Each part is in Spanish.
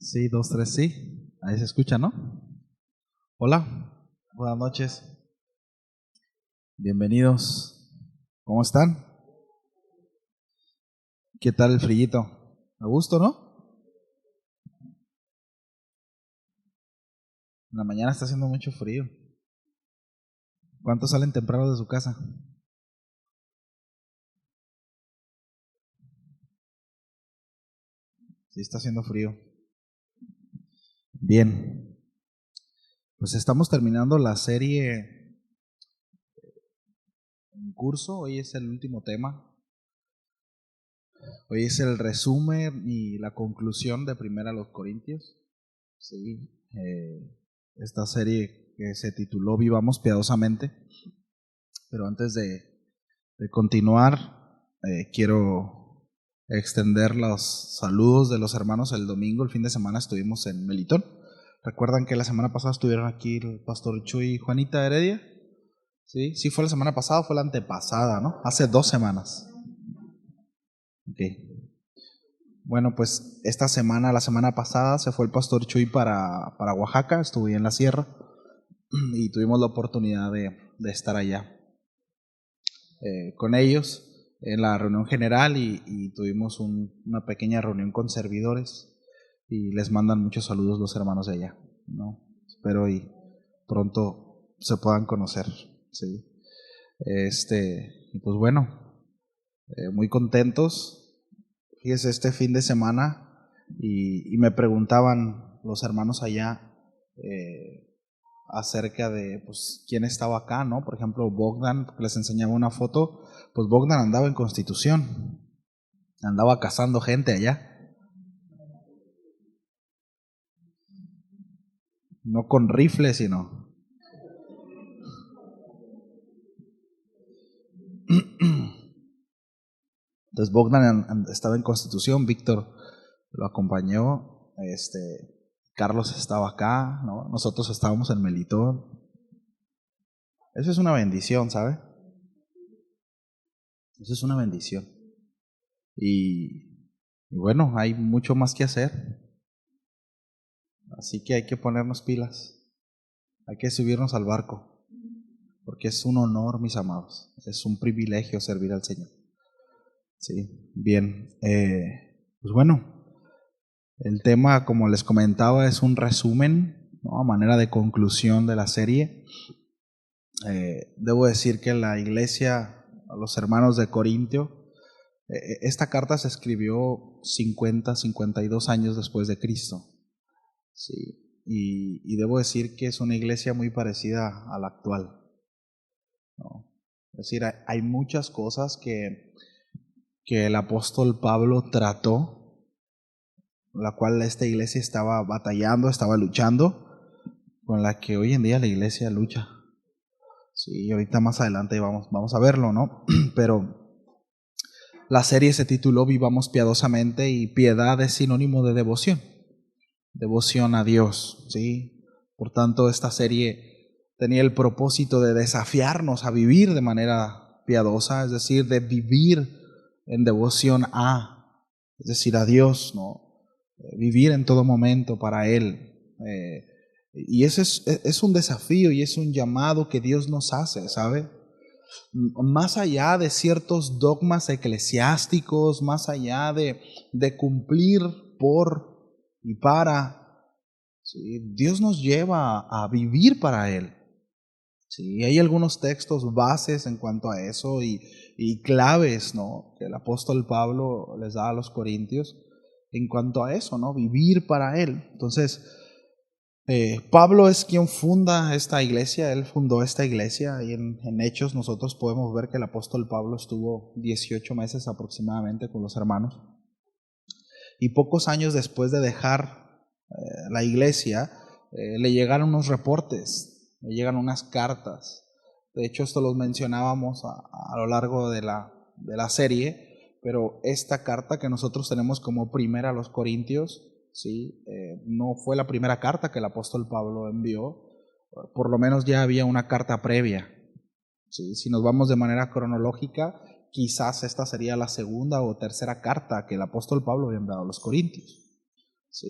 Sí, dos, tres, sí. Ahí se escucha, ¿no? Hola, buenas noches. Bienvenidos. ¿Cómo están? ¿Qué tal el frillito? ¿A gusto, no? En la mañana está haciendo mucho frío. ¿Cuántos salen temprano de su casa? Sí, está haciendo frío. Bien. Pues estamos terminando la serie en curso. Hoy es el último tema. Hoy es el resumen y la conclusión de Primera a los Corintios. Sí. Esta serie que se tituló Vivamos piadosamente. Pero antes de continuar, quiero extender los saludos de los hermanos. El domingo, el fin de semana, estuvimos en Melitón. ¿Recuerdan que la semana pasada estuvieron aquí el pastor Chuy y Juanita Heredia? Sí, sí fue la semana pasada o fue la antepasada, ¿no? Hace 2 semanas. Ok. Bueno, pues esta semana, la semana pasada, se fue el pastor Chuy para Oaxaca, estuve en la sierra y tuvimos la oportunidad de estar allá con ellos en la reunión general y tuvimos una pequeña reunión con servidores y les mandan muchos saludos los hermanos de allá, ¿no? Espero y pronto se puedan conocer, ¿sí? Y pues bueno, muy contentos. Fíjese, este fin de semana y me preguntaban los hermanos allá acerca de pues quién estaba acá, ¿no? Por ejemplo, Bogdan, porque les enseñaba una foto, pues Bogdan andaba en Constitución, andaba cazando gente allá, no con rifles, sino. Entonces Bogdan estaba en Constitución, Víctor lo acompañó, Carlos estaba acá, ¿no? Nosotros estábamos en Melitón. Eso es una bendición, ¿sabe? Eso es una bendición. Y bueno, hay mucho más que hacer, así que hay que ponernos pilas, hay que subirnos al barco, porque es un honor, mis amados, es un privilegio servir al Señor. Sí, bien. Pues bueno, el tema, como les comentaba, es un resumen, ¿no? A manera de conclusión de la serie. Debo decir que la iglesia, a los hermanos de Corintio, esta carta se escribió 52 años después de Cristo. Sí, y debo decir que es una iglesia muy parecida a la actual, ¿no? Es decir, hay muchas cosas que el apóstol Pablo trató, la cual esta iglesia estaba batallando, estaba luchando, con la que hoy en día la iglesia lucha. Sí, ahorita más adelante vamos a verlo, ¿no? Pero la serie se tituló Vivamos piadosamente y piedad es sinónimo de devoción, devoción a Dios, ¿sí? Por tanto, esta serie tenía el propósito de desafiarnos a vivir de manera piadosa, es decir, de vivir en devoción es decir, a Dios, ¿no? Vivir en todo momento para Él. Y ese es un desafío y es un llamado que Dios nos hace, ¿sabe? Más allá de ciertos dogmas eclesiásticos, más allá de cumplir por y para, ¿sí? Dios nos lleva a vivir para Él. Sí, hay algunos textos bases en cuanto a eso y claves, ¿no? Que el apóstol Pablo les da a los corintios en cuanto a eso, ¿no? Vivir para Él. Entonces, Pablo es quien funda esta iglesia, él fundó esta iglesia y en Hechos nosotros podemos ver que el apóstol Pablo estuvo 18 meses aproximadamente con los hermanos y pocos años después de dejar la iglesia le llegaron unos reportes, le llegan unas cartas. De hecho, esto los mencionábamos a lo largo de la serie, pero esta carta que nosotros tenemos como primera a los Corintios, ¿sí? No fue la primera carta que el apóstol Pablo envió, por lo menos ya había una carta previa, ¿sí? Si nos vamos de manera cronológica, quizás esta sería la segunda o tercera carta que el apóstol Pablo había enviado a los Corintios, ¿sí?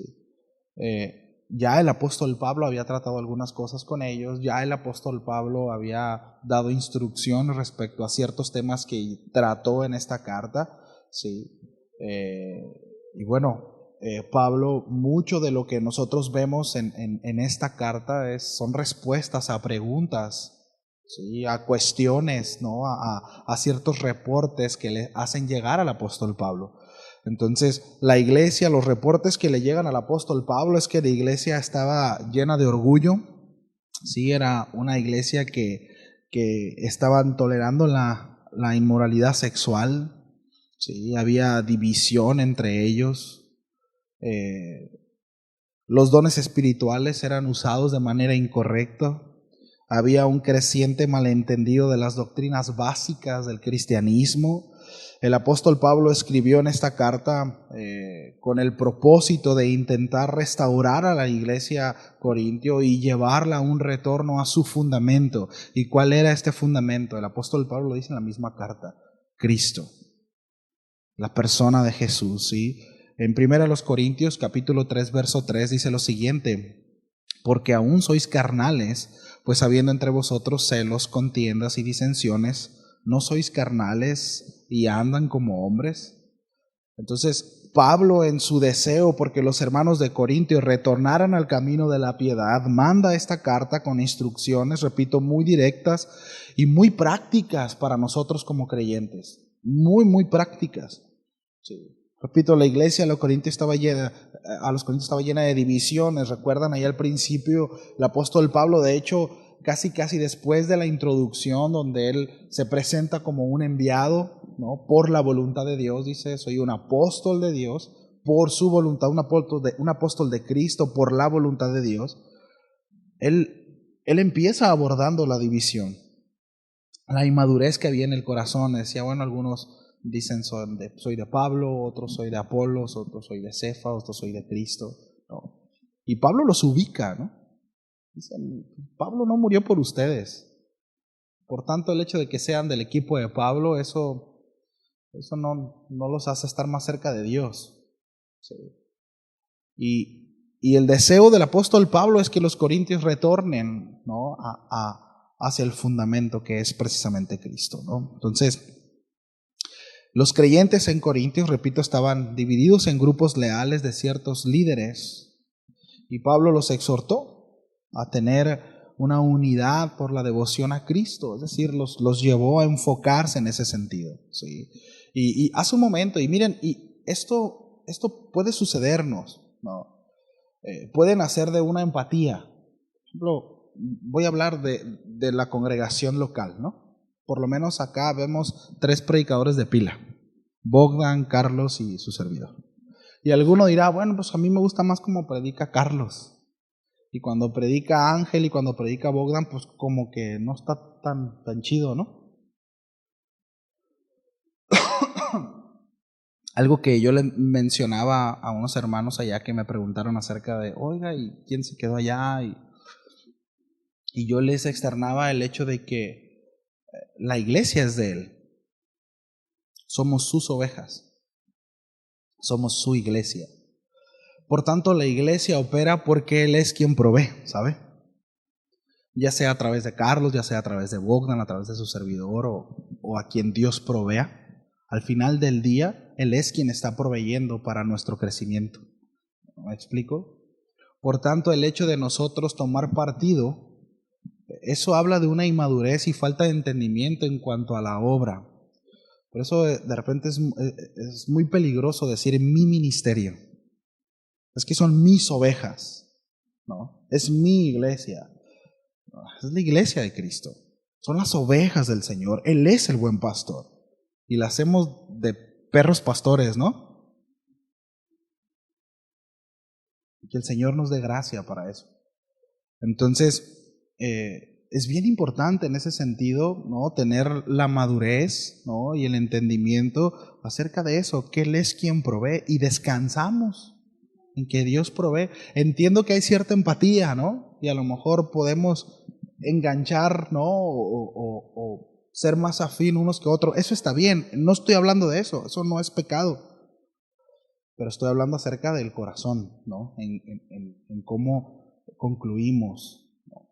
Ya el apóstol Pablo había tratado algunas cosas con ellos, ya el apóstol Pablo había dado instrucción respecto a ciertos temas que trató en esta carta, ¿sí? Y bueno, Pablo, mucho de lo que nosotros vemos en esta carta son respuestas a preguntas, ¿sí? A cuestiones, ¿no? A ciertos reportes que le hacen llegar al apóstol Pablo. Entonces, la iglesia, los reportes que le llegan al apóstol Pablo es que la iglesia estaba llena de orgullo, sí, era una iglesia que estaban tolerando la inmoralidad sexual, sí, había división entre ellos, los dones espirituales eran usados de manera incorrecta, había un creciente malentendido de las doctrinas básicas del cristianismo. El apóstol Pablo escribió en esta carta con el propósito de intentar restaurar a la iglesia corintio y llevarla a un retorno a su fundamento. ¿Y cuál era este fundamento? El apóstol Pablo lo dice en la misma carta: Cristo, la persona de Jesús, ¿sí? En 1 Corintios capítulo 3 verso 3 dice lo siguiente: porque aún sois carnales, pues habiendo entre vosotros celos, contiendas y disensiones, ¿no sois carnales y andan como hombres? Entonces, Pablo, en su deseo porque los hermanos de Corintio retornaran al camino de la piedad, manda esta carta con instrucciones, repito, muy directas y muy prácticas para nosotros como creyentes. Muy prácticas. Sí. Repito, la iglesia a los Corintios estaba llena de divisiones. Recuerdan ahí al principio el apóstol Pablo, de hecho, casi después de la introducción, donde él se presenta como un enviado, ¿no? Por la voluntad de Dios, dice: soy un apóstol de Dios por su voluntad, un apóstol de Cristo por la voluntad de Dios. Él empieza abordando la división, la inmadurez que había en el corazón. Decía, bueno, algunos dicen soy de Pablo, otros soy de Apolos, otros soy de Cefas, otros soy de Cristo, ¿no? Y Pablo los ubica, ¿no? Dicen, Pablo no murió por ustedes. Por tanto, el hecho de que sean del equipo de Pablo, eso no los hace estar más cerca de Dios. ¿Sí? Y el deseo del apóstol Pablo es que los corintios retornen, ¿no? Hacia el fundamento que es precisamente Cristo, ¿no? Entonces, los creyentes en Corintios, repito, estaban divididos en grupos leales de ciertos líderes, y Pablo los exhortó a tener una unidad por la devoción a Cristo, es decir, los llevó a enfocarse en ese sentido, ¿sí? Y hace un momento, y miren, y esto puede sucedernos, ¿no? Puede nacer de una empatía. Por ejemplo, voy a hablar de la congregación local, ¿no? Por lo menos acá vemos 3 predicadores de pila: Bogdan, Carlos y su servidor. Y alguno dirá, bueno, pues a mí me gusta más como predica Carlos. Y cuando predica Ángel y cuando predica Bogdan, pues como que no está tan chido, ¿no? Algo que yo le mencionaba a unos hermanos allá que me preguntaron acerca de, oiga, ¿y quién se quedó allá? Y yo les externaba el hecho de que la iglesia es de Él. Somos sus ovejas. Somos su iglesia. Por tanto, la iglesia opera porque Él es quien provee, ¿sabe? Ya sea a través de Carlos, ya sea a través de Bogdan, a través de su servidor o a quien Dios provea. Al final del día, Él es quien está proveyendo para nuestro crecimiento. ¿Me explico? Por tanto, el hecho de nosotros tomar partido, eso habla de una inmadurez y falta de entendimiento en cuanto a la obra. Por eso de repente es muy peligroso decir mi ministerio. Es que son mis ovejas, ¿no? Es mi iglesia. Es la iglesia de Cristo. Son las ovejas del Señor. Él es el buen pastor. Y la hacemos de perros pastores, ¿no? Y que el Señor nos dé gracia para eso. Entonces, es bien importante en ese sentido, ¿no? Tener la madurez, ¿no? Y el entendimiento acerca de eso, que Él es quien provee y descansamos en que Dios provee. Entiendo que hay cierta empatía, ¿no? Y a lo mejor podemos enganchar, ¿no? O ser más afín unos que otros. Eso está bien, no estoy hablando de eso, eso no es pecado. pero estoy hablando acerca del corazón, ¿no? En cómo concluimos, ¿no?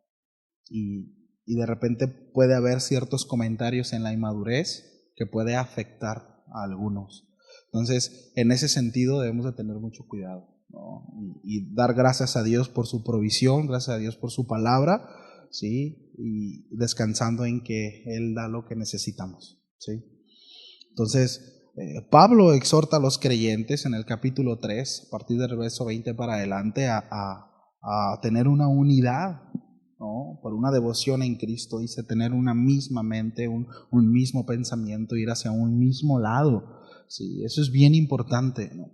Y de repente puede haber ciertos comentarios en la inmadurez que puede afectar a algunos. Entonces, en ese sentido debemos de tener mucho cuidado, ¿no? Y dar gracias a Dios por su provisión, gracias a Dios por su palabra, ¿sí? Y descansando en que Él da lo que necesitamos, ¿sí? Entonces, Pablo exhorta a los creyentes en el capítulo 3, a partir del verso 20 para adelante, a tener una unidad, ¿no? Por una devoción en Cristo, dice, tener una misma mente, un mismo pensamiento, ir hacia un mismo lado. Sí, eso es bien importante, ¿no?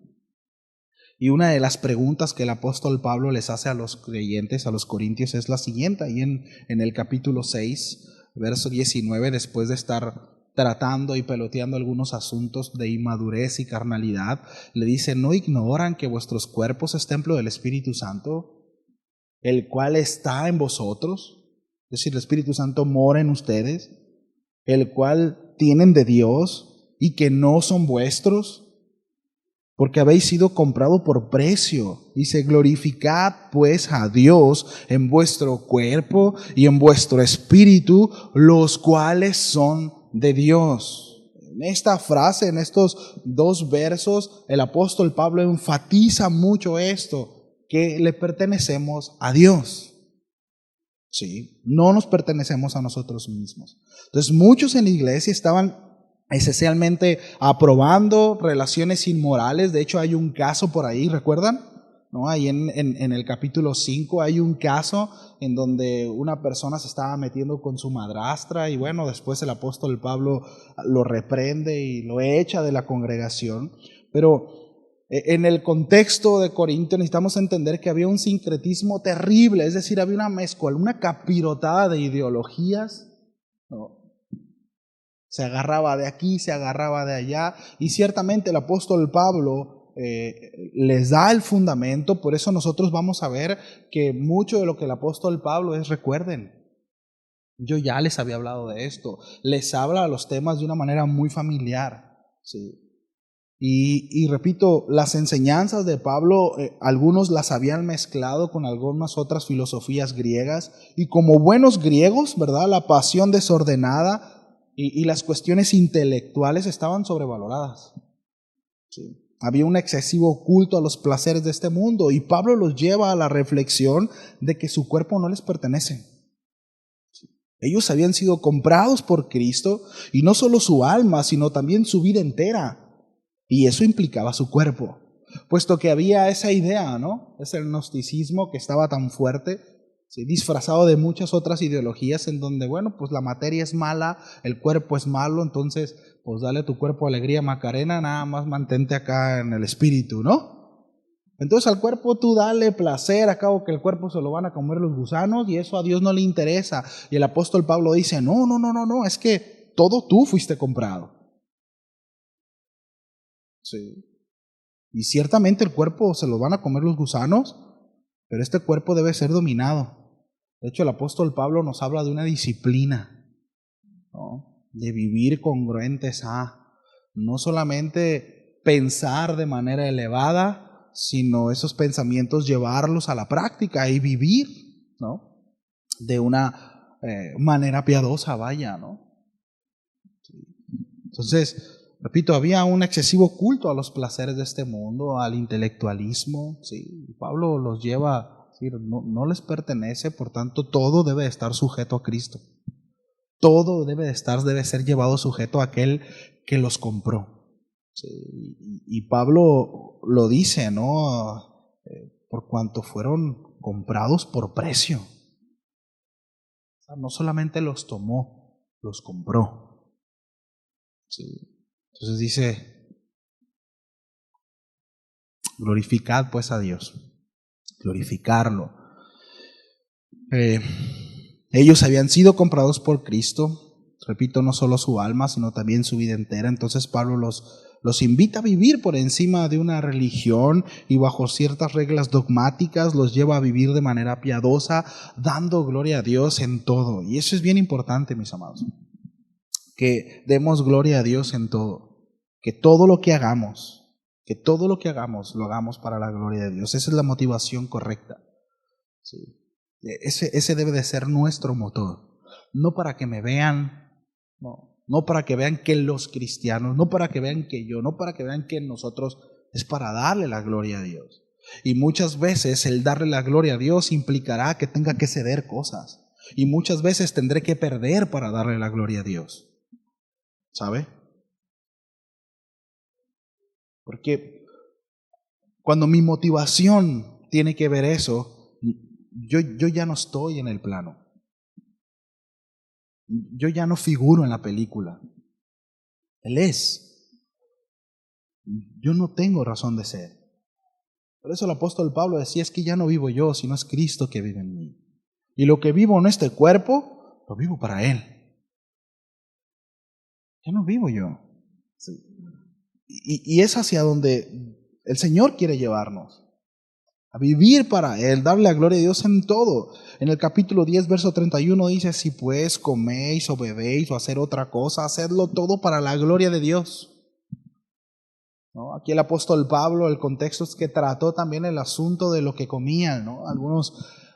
Y una de las preguntas que el apóstol Pablo les hace a los creyentes, a los corintios, es la siguiente, ahí en el capítulo 6, verso 19, después de estar tratando y peloteando algunos asuntos de inmadurez y carnalidad, le dice, ¿no ignoran que vuestros cuerpos es templo del Espíritu Santo, el cual está en vosotros? Es decir, el Espíritu Santo mora en ustedes, el cual tienen de Dios y que no son vuestros, porque habéis sido comprado por precio. Dice, glorificad pues a Dios en vuestro cuerpo y en vuestro espíritu, los cuales son de Dios. En esta frase, en estos dos versos, el apóstol Pablo enfatiza mucho esto, que le pertenecemos a Dios. Sí, no nos pertenecemos a nosotros mismos. Entonces, muchos en la iglesia estaban esencialmente aprobando relaciones inmorales. De hecho, hay un caso por ahí, ¿recuerdan? ¿No? Ahí en el capítulo 5 hay un caso en donde una persona se estaba metiendo con su madrastra y bueno, después el apóstol Pablo lo reprende y lo echa de la congregación. Pero en el contexto de Corinto necesitamos entender que había un sincretismo terrible, es decir, había una mezcla, una capirotada de ideologías, ¿no? Se agarraba de aquí, se agarraba de allá, y ciertamente el apóstol Pablo les da el fundamento. Por eso nosotros vamos a ver que mucho de lo que el apóstol Pablo es, recuerden, yo ya les había hablado de esto, les habla a los temas de una manera muy familiar, ¿sí? Y repito, las enseñanzas de Pablo, algunos las habían mezclado con algunas otras filosofías griegas, y como buenos griegos, ¿verdad? La pasión desordenada y las cuestiones intelectuales estaban sobrevaloradas. Sí. Había un excesivo culto a los placeres de este mundo, y Pablo los lleva a la reflexión de que su cuerpo no les pertenece. Sí. Ellos habían sido comprados por Cristo, y no solo su alma, sino también su vida entera. Y eso implicaba su cuerpo, puesto que había esa idea, ¿no? Ese gnosticismo que estaba tan fuerte, ¿sí? Disfrazado de muchas otras ideologías en donde, bueno, pues la materia es mala, el cuerpo es malo, entonces, pues dale a tu cuerpo alegría, Macarena, nada más mantente acá en el espíritu, ¿no? Entonces al cuerpo tú dale placer, acabo que el cuerpo se lo van a comer los gusanos y eso a Dios no le interesa. Y el apóstol Pablo dice, no, es que todo tú fuiste comprado. Sí. Y ciertamente el cuerpo se lo van a comer los gusanos, pero este cuerpo debe ser dominado. De hecho, el apóstol Pablo nos habla de una disciplina, ¿no? De vivir congruentes a, no solamente pensar de manera elevada, sino esos pensamientos llevarlos a la práctica y vivir, ¿no? De una manera piadosa, vaya, ¿no? Entonces, repito, había un excesivo culto a los placeres de este mundo, al intelectualismo, ¿sí? Pablo los lleva a decir, no les pertenece, por tanto todo debe estar sujeto a Cristo. Todo debe ser llevado sujeto a aquel que los compró. ¿Sí? Y Pablo lo dice, ¿no? Por cuanto fueron comprados por precio. O sea, no solamente los tomó, los compró. ¿Sí? Entonces dice, glorificad pues a Dios, glorificarlo. Ellos habían sido comprados por Cristo, repito, no solo su alma, sino también su vida entera. Entonces Pablo los invita a vivir por encima de una religión y bajo ciertas reglas dogmáticas, los lleva a vivir de manera piadosa, dando gloria a Dios en todo. Y eso es bien importante, mis amados, que demos gloria a Dios en todo, que todo lo que hagamos, Que todo lo que hagamos, lo hagamos para la gloria de Dios. Esa es la motivación correcta. Sí. Ese debe de ser nuestro motor. No para que me vean, no para que vean que los cristianos, no para que vean que yo, no para que vean que nosotros, es para darle la gloria a Dios. Y muchas veces el darle la gloria a Dios implicará que tenga que ceder cosas. Y muchas veces tendré que perder para darle la gloria a Dios. ¿Sabe? Porque cuando mi motivación tiene que ver eso, yo ya no estoy en el plano. Yo ya no figuro en la película. Él es. Yo no tengo razón de ser. Por eso el apóstol Pablo decía, es que ya no vivo yo, sino es Cristo que vive en mí. Y lo que vivo en este cuerpo, lo vivo para Él. Ya no vivo yo. Sí. Y es hacia donde el Señor quiere llevarnos. A vivir para Él, darle la gloria a Dios en todo. En el capítulo 10, verso 31 dice, si pues coméis o bebéis o hacer otra cosa, hacedlo todo para la gloria de Dios. ¿No? Aquí el apóstol Pablo, el contexto es que trató también el asunto de lo que comían, ¿no?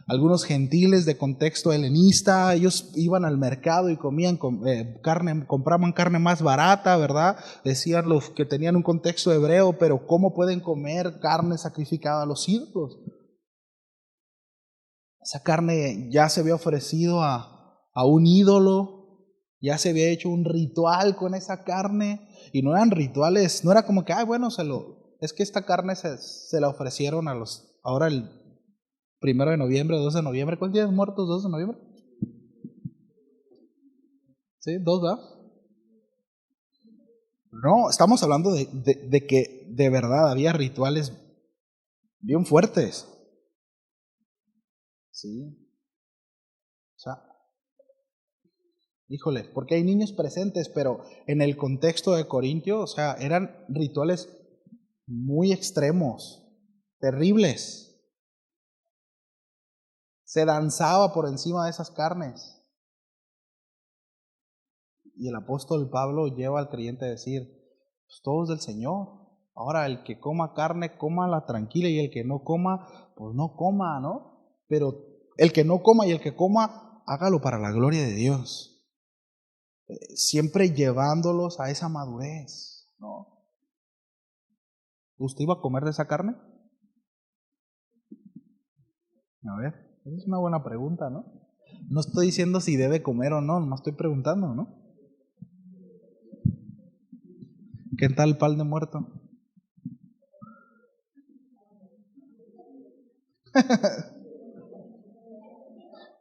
Algunos gentiles de contexto helenista, ellos iban al mercado y comían carne, compraban carne más barata, ¿verdad? Decían los que tenían un contexto hebreo, pero ¿cómo pueden comer carne sacrificada a los ídolos? Esa carne ya se había ofrecido a un ídolo, ya se había hecho un ritual con esa carne, y no eran rituales, no era como que, es que esta carne se la ofrecieron ahora el 1 de noviembre, 2 de noviembre. ¿Cuántos días muertos? 2 de noviembre. ¿Sí? 2, ¿verdad? No, estamos hablando de que de verdad había rituales bien fuertes. Sí. O sea, híjole, porque hay niños presentes, pero en el contexto de Corintio, o sea, eran rituales muy extremos, terribles. Se danzaba por encima de esas carnes. Y el apóstol Pablo lleva al creyente a decir, pues todo es del Señor. Ahora el que coma carne, cómala tranquila, y el que no coma, pues no coma, ¿no? Pero el que no coma y el que coma, hágalo para la gloria de Dios. Siempre llevándolos a esa madurez, ¿no? ¿Usted iba a comer de esa carne? A ver, esa es una buena pregunta, ¿no? No estoy diciendo si debe comer o no, nomás estoy preguntando, ¿no? ¿Qué tal el pan de muerto?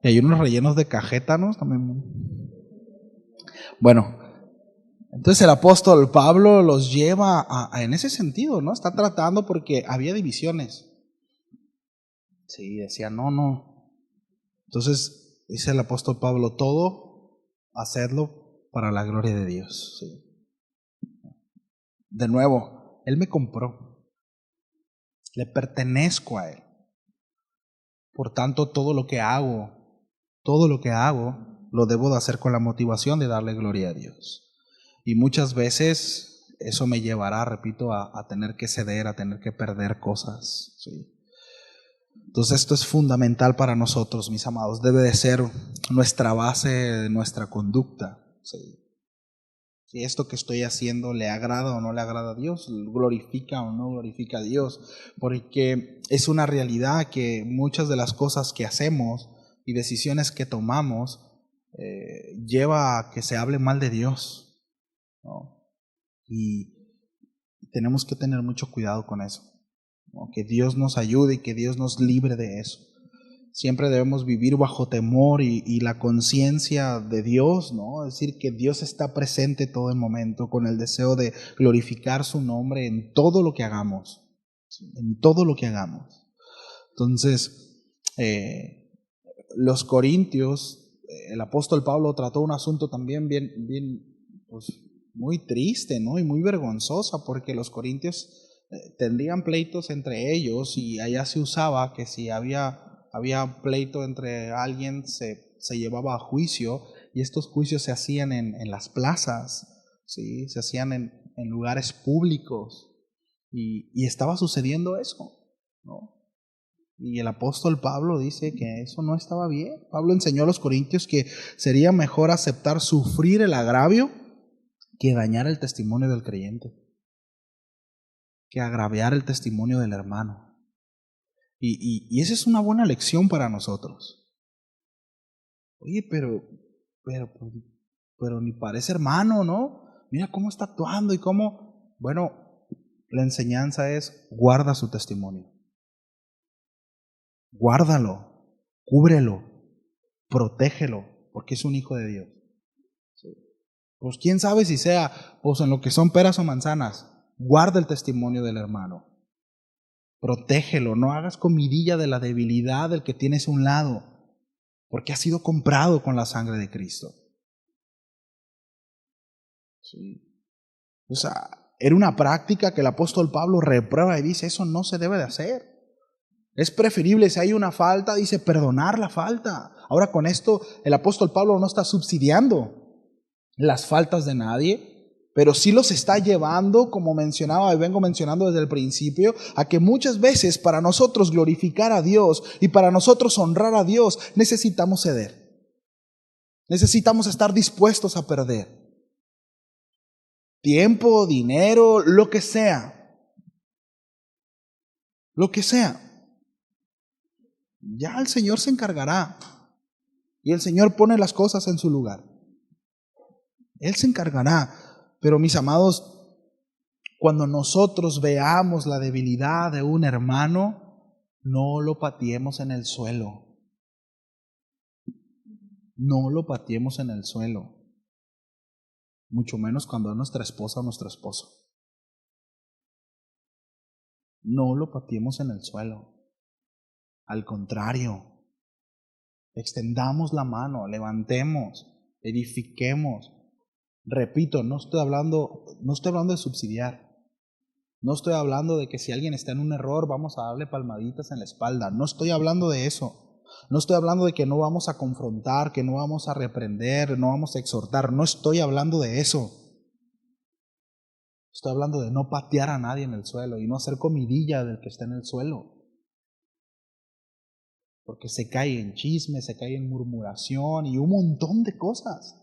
Y hay unos rellenos de cajétanos también. Bueno, entonces el apóstol Pablo los lleva en ese sentido, ¿no? Está tratando porque había divisiones. Sí, decía, no. Entonces dice el apóstol Pablo, todo hacedlo para la gloria de Dios. Sí. De nuevo, Él me compró. Le pertenezco a Él. Por tanto, todo lo que hago, lo debo de hacer con la motivación de darle gloria a Dios. Y muchas veces eso me llevará, repito, a tener que ceder, a tener que perder cosas. ¿Sí? Entonces esto es fundamental para nosotros, mis amados. Debe de ser nuestra base de nuestra conducta. ¿Sí? Si esto que estoy haciendo le agrada o no le agrada a Dios, glorifica o no glorifica a Dios, porque es una realidad que muchas de las cosas que hacemos y decisiones que tomamos lleva a que se hable mal de Dios, ¿no? Y tenemos que tener mucho cuidado con eso, ¿no? Que Dios nos ayude y que Dios nos libre de eso. Siempre debemos vivir bajo temor y la conciencia de Dios, ¿no? Es decir, que Dios está presente todo el momento con el deseo de glorificar su nombre en todo lo que hagamos, en todo lo que hagamos. Entonces, los corintios, el apóstol Pablo trató un asunto también bien, pues, muy triste, ¿no? Y muy vergonzosa, porque los corintios tendrían pleitos entre ellos, y allá se usaba que si había pleito entre alguien, se llevaba a juicio, y estos juicios se hacían en las plazas, ¿sí? Se hacían en lugares públicos. Y estaba sucediendo eso, ¿no? Y el apóstol Pablo dice que eso no estaba bien. Pablo enseñó a los corintios que sería mejor aceptar sufrir el agravio que dañar el testimonio del creyente, que agraviar el testimonio del hermano. Y esa es una buena lección para nosotros. Oye, pero ni parece hermano, ¿no? Mira cómo está actuando y cómo... Bueno, la enseñanza es: guarda su testimonio. Guárdalo, cúbrelo, protégelo, porque es un hijo de Dios. Pues quién sabe si sea, pues en lo que son peras o manzanas. Guarda el testimonio del hermano. Protégelo, no hagas comidilla de la debilidad del que tienes a un lado, porque ha sido comprado con la sangre de Cristo. Sí. O sea, era una práctica que el apóstol Pablo reprueba y dice: eso no se debe de hacer. Es preferible, si hay una falta, dice, perdonar la falta. Ahora, con esto el apóstol Pablo no está subsidiando las faltas de nadie, pero sí los está llevando, como mencionaba y vengo mencionando desde el principio, a que muchas veces para nosotros glorificar a Dios y para nosotros honrar a Dios necesitamos ceder. Necesitamos estar dispuestos a perder tiempo, dinero, lo que sea. Lo que sea. Ya el Señor se encargará. Y el Señor pone las cosas en su lugar. Él se encargará. Pero mis amados, cuando nosotros veamos la debilidad de un hermano, no lo pateemos en el suelo. No lo pateemos en el suelo. Mucho menos cuando es nuestra esposa o nuestro esposo. No lo pateemos en el suelo. Al contrario, extendamos la mano, levantemos, edifiquemos. Repito, no estoy hablando de subsidiar. No estoy hablando de que si alguien está en un error vamos a darle palmaditas en la espalda. No estoy hablando de eso. No estoy hablando de que no vamos a confrontar, que no vamos a reprender, no vamos a exhortar. No estoy hablando de eso. Estoy hablando de no patear a nadie en el suelo y no hacer comidilla del que está en el suelo. Porque se cae en chisme, se cae en murmuración y un montón de cosas.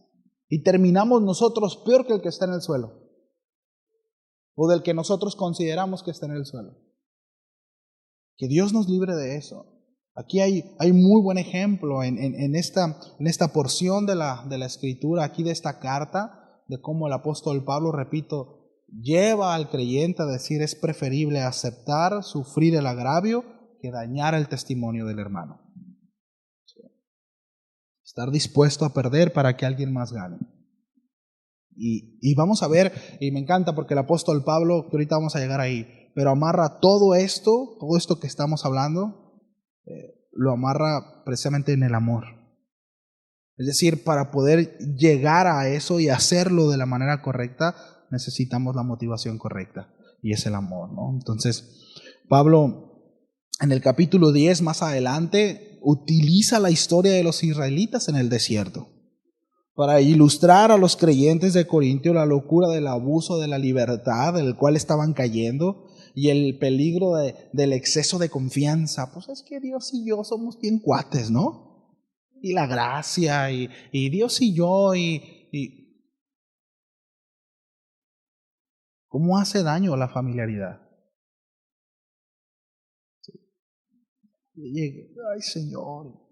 Y terminamos nosotros peor que el que está en el suelo. O del que nosotros consideramos que está en el suelo. Que Dios nos libre de eso. Aquí hay muy buen ejemplo en esta porción de la Escritura, aquí de esta carta, de cómo el apóstol Pablo, repito, lleva al creyente a decir: es preferible aceptar, sufrir el agravio, que dañar el testimonio del hermano. Estar dispuesto a perder para que alguien más gane. Y vamos a ver, y me encanta porque el apóstol Pablo, que ahorita vamos a llegar ahí, pero amarra todo esto que estamos hablando, lo amarra precisamente en el amor. Es decir, para poder llegar a eso y hacerlo de la manera correcta, necesitamos la motivación correcta, y es el amor, ¿no? Entonces, Pablo, en el capítulo 10, más adelante, utiliza la historia de los israelitas en el desierto para ilustrar a los creyentes de Corintio la locura del abuso de la libertad del cual estaban cayendo y el peligro del exceso de confianza. Pues es que Dios y yo somos bien cuates, ¿no? Y la gracia y Dios y yo y ¿cómo hace daño la familiaridad? Ay, Señor.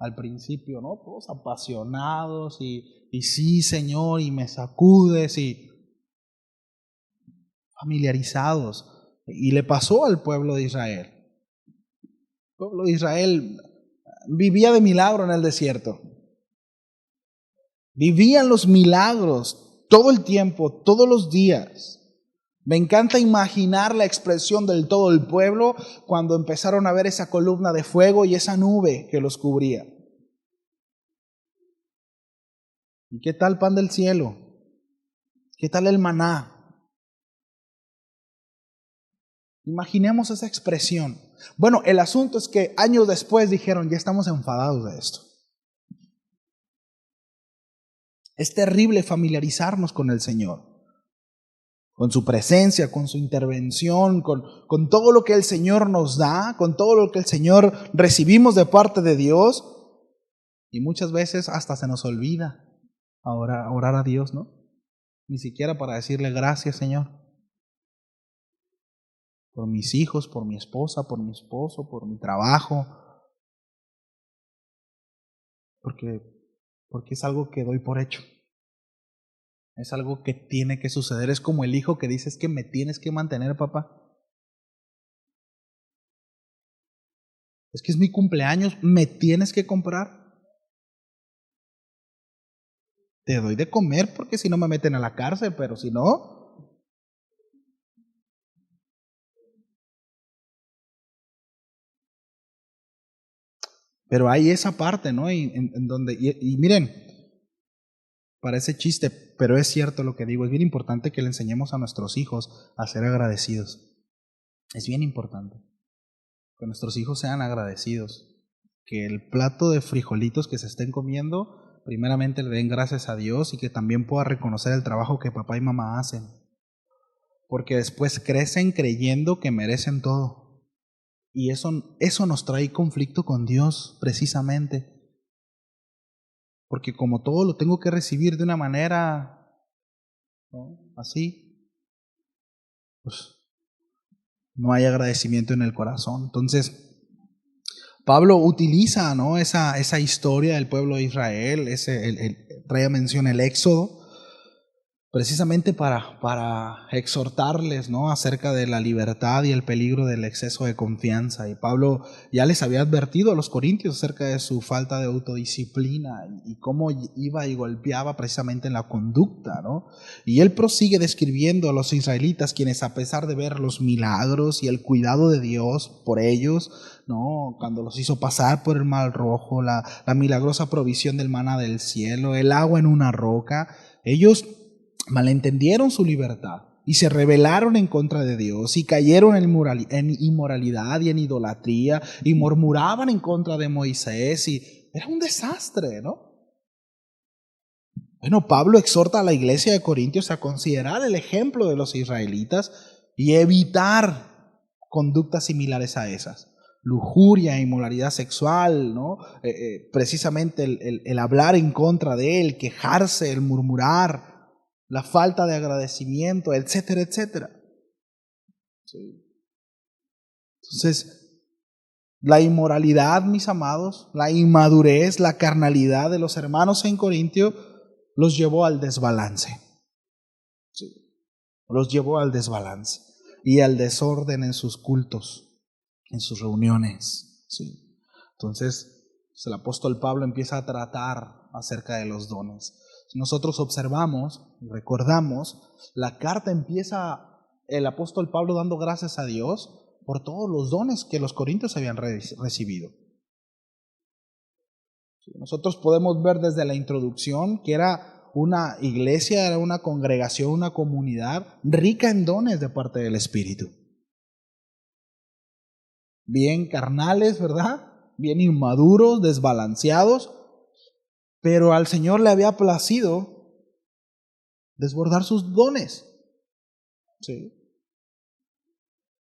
Al principio, ¿no? Todos apasionados y sí, Señor, y me sacudes y familiarizados. Y le pasó al pueblo de Israel. El pueblo de Israel vivía de milagro en el desierto. Vivían los milagros todo el tiempo, todos los días. Me encanta imaginar la expresión del todo el pueblo cuando empezaron a ver esa columna de fuego y esa nube que los cubría. ¿Y qué tal pan del cielo? ¿Qué tal el maná? Imaginemos esa expresión. Bueno, el asunto es que años después dijeron: ya estamos enfadados de esto. Es terrible familiarizarnos con el Señor. con su presencia, con su intervención, con todo lo que el Señor nos da, con todo lo que el Señor recibimos de parte de Dios. Y muchas veces hasta se nos olvida orar a Dios, ¿no? Ni siquiera para decirle gracias, Señor, por mis hijos, por mi esposa, por mi esposo, por mi trabajo, porque es algo que doy por hecho. Es algo que tiene que suceder. Es como el hijo que dice, es que me tienes que mantener, papá. Es que es mi cumpleaños, me tienes que comprar. Te doy de comer porque si no me meten a la cárcel, pero si no. Pero hay esa parte, ¿no? En donde, y miren, parece chiste, pero es cierto lo que digo. Es bien importante que le enseñemos a nuestros hijos a ser agradecidos. Es bien importante que nuestros hijos sean agradecidos. Que el plato de frijolitos que se estén comiendo, primeramente le den gracias a Dios y que también pueda reconocer el trabajo que papá y mamá hacen. Porque después crecen creyendo que merecen todo. Y eso nos trae conflicto con Dios, precisamente. Porque como todo lo tengo que recibir de una manera, ¿no?, así, pues no hay agradecimiento en el corazón. Entonces, Pablo utiliza, ¿no?, esa historia del pueblo de Israel, trae mención el Éxodo, precisamente para exhortarles, ¿no?, acerca de la libertad y el peligro del exceso de confianza. Y Pablo ya les había advertido a los corintios acerca de su falta de autodisciplina y cómo iba y golpeaba precisamente en la conducta, ¿no? Y él prosigue describiendo a los israelitas, quienes a pesar de ver los milagros y el cuidado de Dios por ellos, ¿no?, cuando los hizo pasar por el Mar Rojo, la milagrosa provisión del maná del cielo, el agua en una roca, ellos malentendieron su libertad y se rebelaron en contra de Dios y cayeron en inmoralidad y en idolatría y murmuraban en contra de Moisés y era un desastre, ¿no? Bueno, Pablo exhorta a la iglesia de Corintios a considerar el ejemplo de los israelitas y evitar conductas similares a esas. Lujuria, inmoralidad sexual, ¿no? Precisamente el hablar en contra de él, quejarse, el murmurar, la falta de agradecimiento, etcétera, etcétera. Sí. Entonces, la inmoralidad, mis amados, la inmadurez, la carnalidad de los hermanos en Corintio los llevó al desbalance. Sí. Los llevó al desbalance y al desorden en sus cultos, en sus reuniones. Sí. Entonces, el apóstol Pablo empieza a tratar acerca de los dones. Si nosotros observamos, recordamos, la carta empieza el apóstol Pablo dando gracias a Dios por todos los dones que los corintios habían recibido. Nosotros podemos ver desde la introducción que era una iglesia, era una congregación, una comunidad rica en dones de parte del Espíritu. Bien carnales, ¿verdad? Bien inmaduros, desbalanceados, pero al Señor le había placido desbordar sus dones. Sí.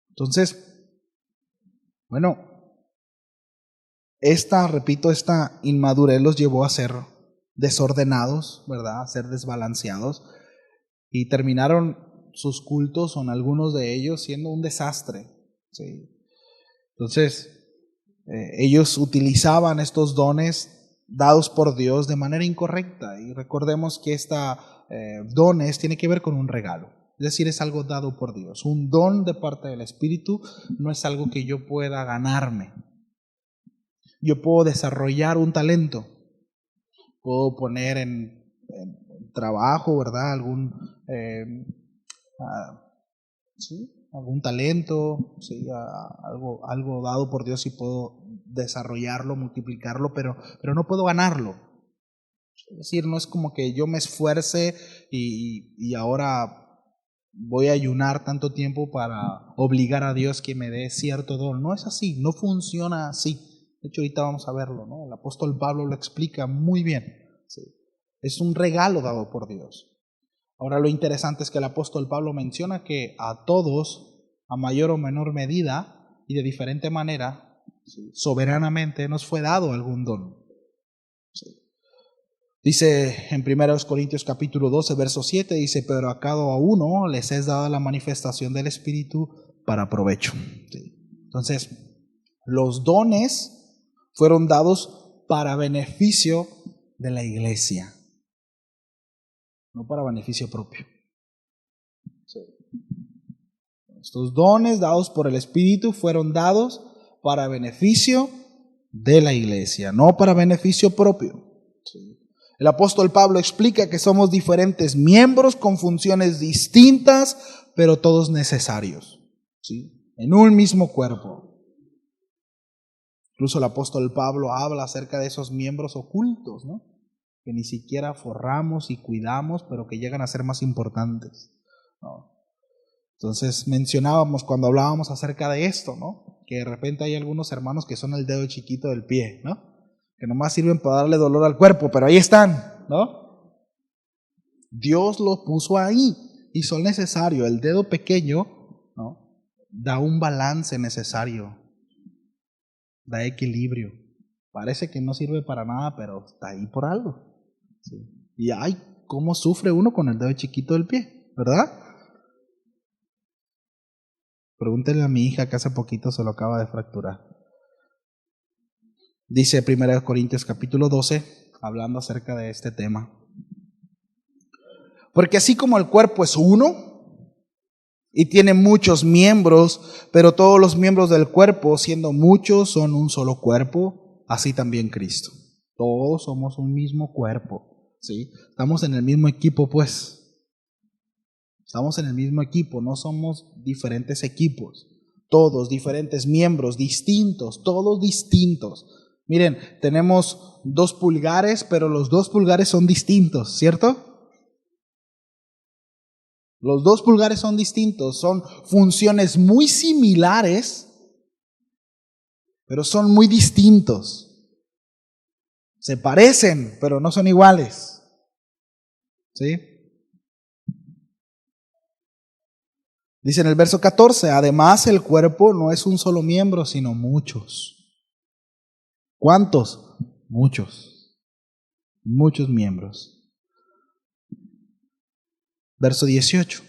Entonces, bueno, esta inmadurez los llevó a ser desordenados, ¿verdad? A ser desbalanceados y terminaron sus cultos, o en algunos de ellos, siendo un desastre. ¿Sí? Entonces, ellos utilizaban estos dones dados por Dios de manera incorrecta y recordemos que dones tiene que ver con un regalo. Es decir, es algo dado por Dios. Un don de parte del Espíritu no es algo que yo pueda ganarme. Yo puedo desarrollar un talento, puedo poner en trabajo, ¿verdad? Algún talento, ¿sí? Algo dado por Dios y puedo desarrollarlo, multiplicarlo, pero no puedo ganarlo. Es decir, no es como que yo me esfuerce y ahora voy a ayunar tanto tiempo para obligar a Dios que me dé cierto don. No es así, no funciona así. De hecho, ahorita vamos a verlo, ¿no? El apóstol Pablo lo explica muy bien. ¿Sí? Es un regalo dado por Dios. Ahora lo interesante es que el apóstol Pablo menciona que a todos, a mayor o menor medida y de diferente manera, soberanamente nos fue dado algún don. Dice en 1 Corintios capítulo 12, verso 7, dice, pero a cada uno les es dada la manifestación del Espíritu para provecho. Entonces, los dones fueron dados para beneficio de la iglesia, no para beneficio propio. Estos dones dados por el Espíritu fueron dados para beneficio de la iglesia, no para beneficio propio. El apóstol Pablo explica que somos diferentes miembros con funciones distintas, pero todos necesarios, ¿sí? En un mismo cuerpo. Incluso el apóstol Pablo habla acerca de esos miembros ocultos, ¿no? Que ni siquiera forramos y cuidamos, pero que llegan a ser más importantes, ¿no? Entonces mencionábamos cuando hablábamos acerca de esto, ¿no? Que de repente hay algunos hermanos que son el dedo chiquito del pie, ¿no? Que nomás sirven para darle dolor al cuerpo, pero ahí están, ¿no? Dios los puso ahí y son necesarios. El dedo pequeño, ¿no? Da un balance necesario, da equilibrio. Parece que no sirve para nada, pero está ahí por algo. ¿Sí? Y ay, cómo sufre uno con el dedo chiquito del pie, ¿verdad? Pregúntele a mi hija que hace poquito se lo acaba de fracturar. Dice 1 Corintios capítulo 12, hablando acerca de este tema. Porque así como el cuerpo es uno y tiene muchos miembros, pero todos los miembros del cuerpo, siendo muchos, son un solo cuerpo, así también Cristo. Todos somos un mismo cuerpo, ¿sí? Estamos en el mismo equipo, pues. Estamos en el mismo equipo, no somos diferentes equipos. Todos diferentes miembros, distintos, todos distintos. Miren, tenemos 2 pulgares, pero los 2 pulgares son distintos, ¿cierto? Los 2 pulgares son distintos, son funciones muy similares, pero son muy distintos. Se parecen, pero no son iguales. ¿Sí? Dice en el verso 14, además el cuerpo no es un solo miembro, sino muchos. ¿Cuántos? Muchos. Muchos miembros. Verso 18.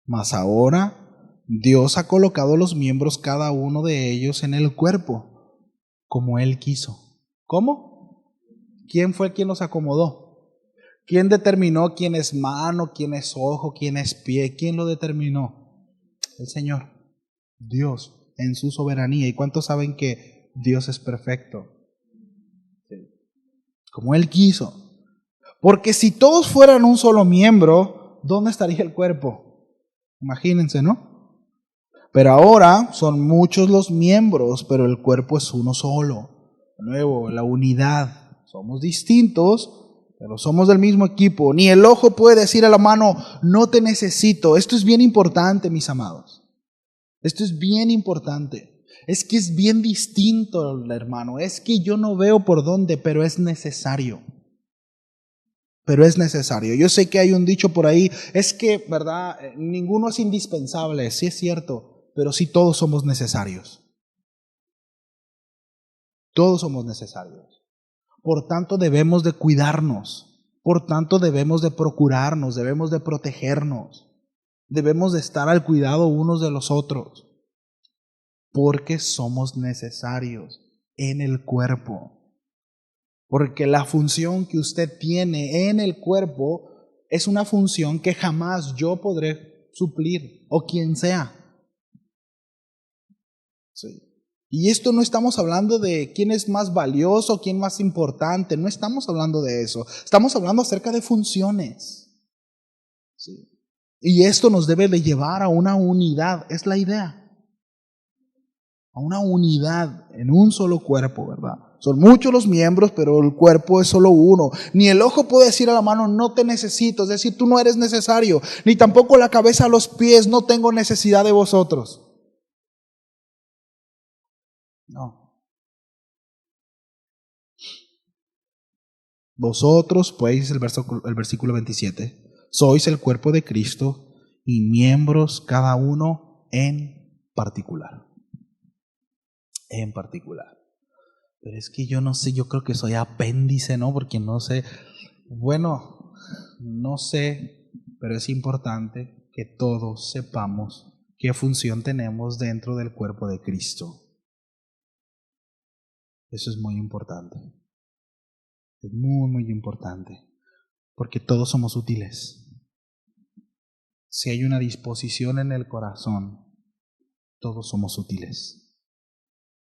Mas ahora Dios ha colocado los miembros cada uno de ellos en el cuerpo, como Él quiso. ¿Cómo? ¿Quién fue quien los acomodó? ¿Quién determinó quién es mano, quién es ojo, quién es pie? ¿Quién lo determinó? El Señor, Dios, en su soberanía. ¿Y cuántos saben que Dios es perfecto? Como Él quiso. Porque si todos fueran un solo miembro, ¿dónde estaría el cuerpo? Imagínense, ¿no? Pero ahora son muchos los miembros, pero el cuerpo es uno solo. De nuevo, la unidad. Somos distintos, pero somos del mismo equipo. Ni el ojo puede decir a la mano, no te necesito. Esto es bien importante, mis amados. Esto es bien importante. Es que es bien distinto, hermano. Es que yo no veo por dónde, pero es necesario. Pero es necesario. Yo sé que hay un dicho por ahí, es que, ¿verdad? Ninguno es indispensable, sí es cierto, pero sí todos somos necesarios. Todos somos necesarios. Por tanto debemos de cuidarnos, por tanto debemos de procurarnos, debemos de protegernos, debemos de estar al cuidado unos de los otros, porque somos necesarios en el cuerpo. Porque la función que usted tiene en el cuerpo es una función que jamás yo podré suplir, o quien sea. Sí. Y esto no estamos hablando de quién es más valioso, quién más importante, no estamos hablando de eso. Estamos hablando acerca de funciones. Sí. Y esto nos debe de llevar a una unidad, es la idea. A una unidad en un solo cuerpo, ¿verdad? Son muchos los miembros, pero el cuerpo es solo uno. Ni el ojo puede decir a la mano, no te necesito, es decir, tú no eres necesario. Ni tampoco la cabeza a los pies, no tengo necesidad de vosotros. No. Vosotros, pues, el versículo 27, Sois el cuerpo de Cristo y miembros cada uno en particular. En particular. Pero es que yo no sé, yo creo que soy apéndice, ¿no? Porque no sé, bueno, no sé, pero es importante que todos sepamos qué función tenemos dentro del cuerpo de Cristo. Eso es muy importante. Es muy, muy importante. Porque todos somos útiles. Si hay una disposición en el corazón, todos somos útiles.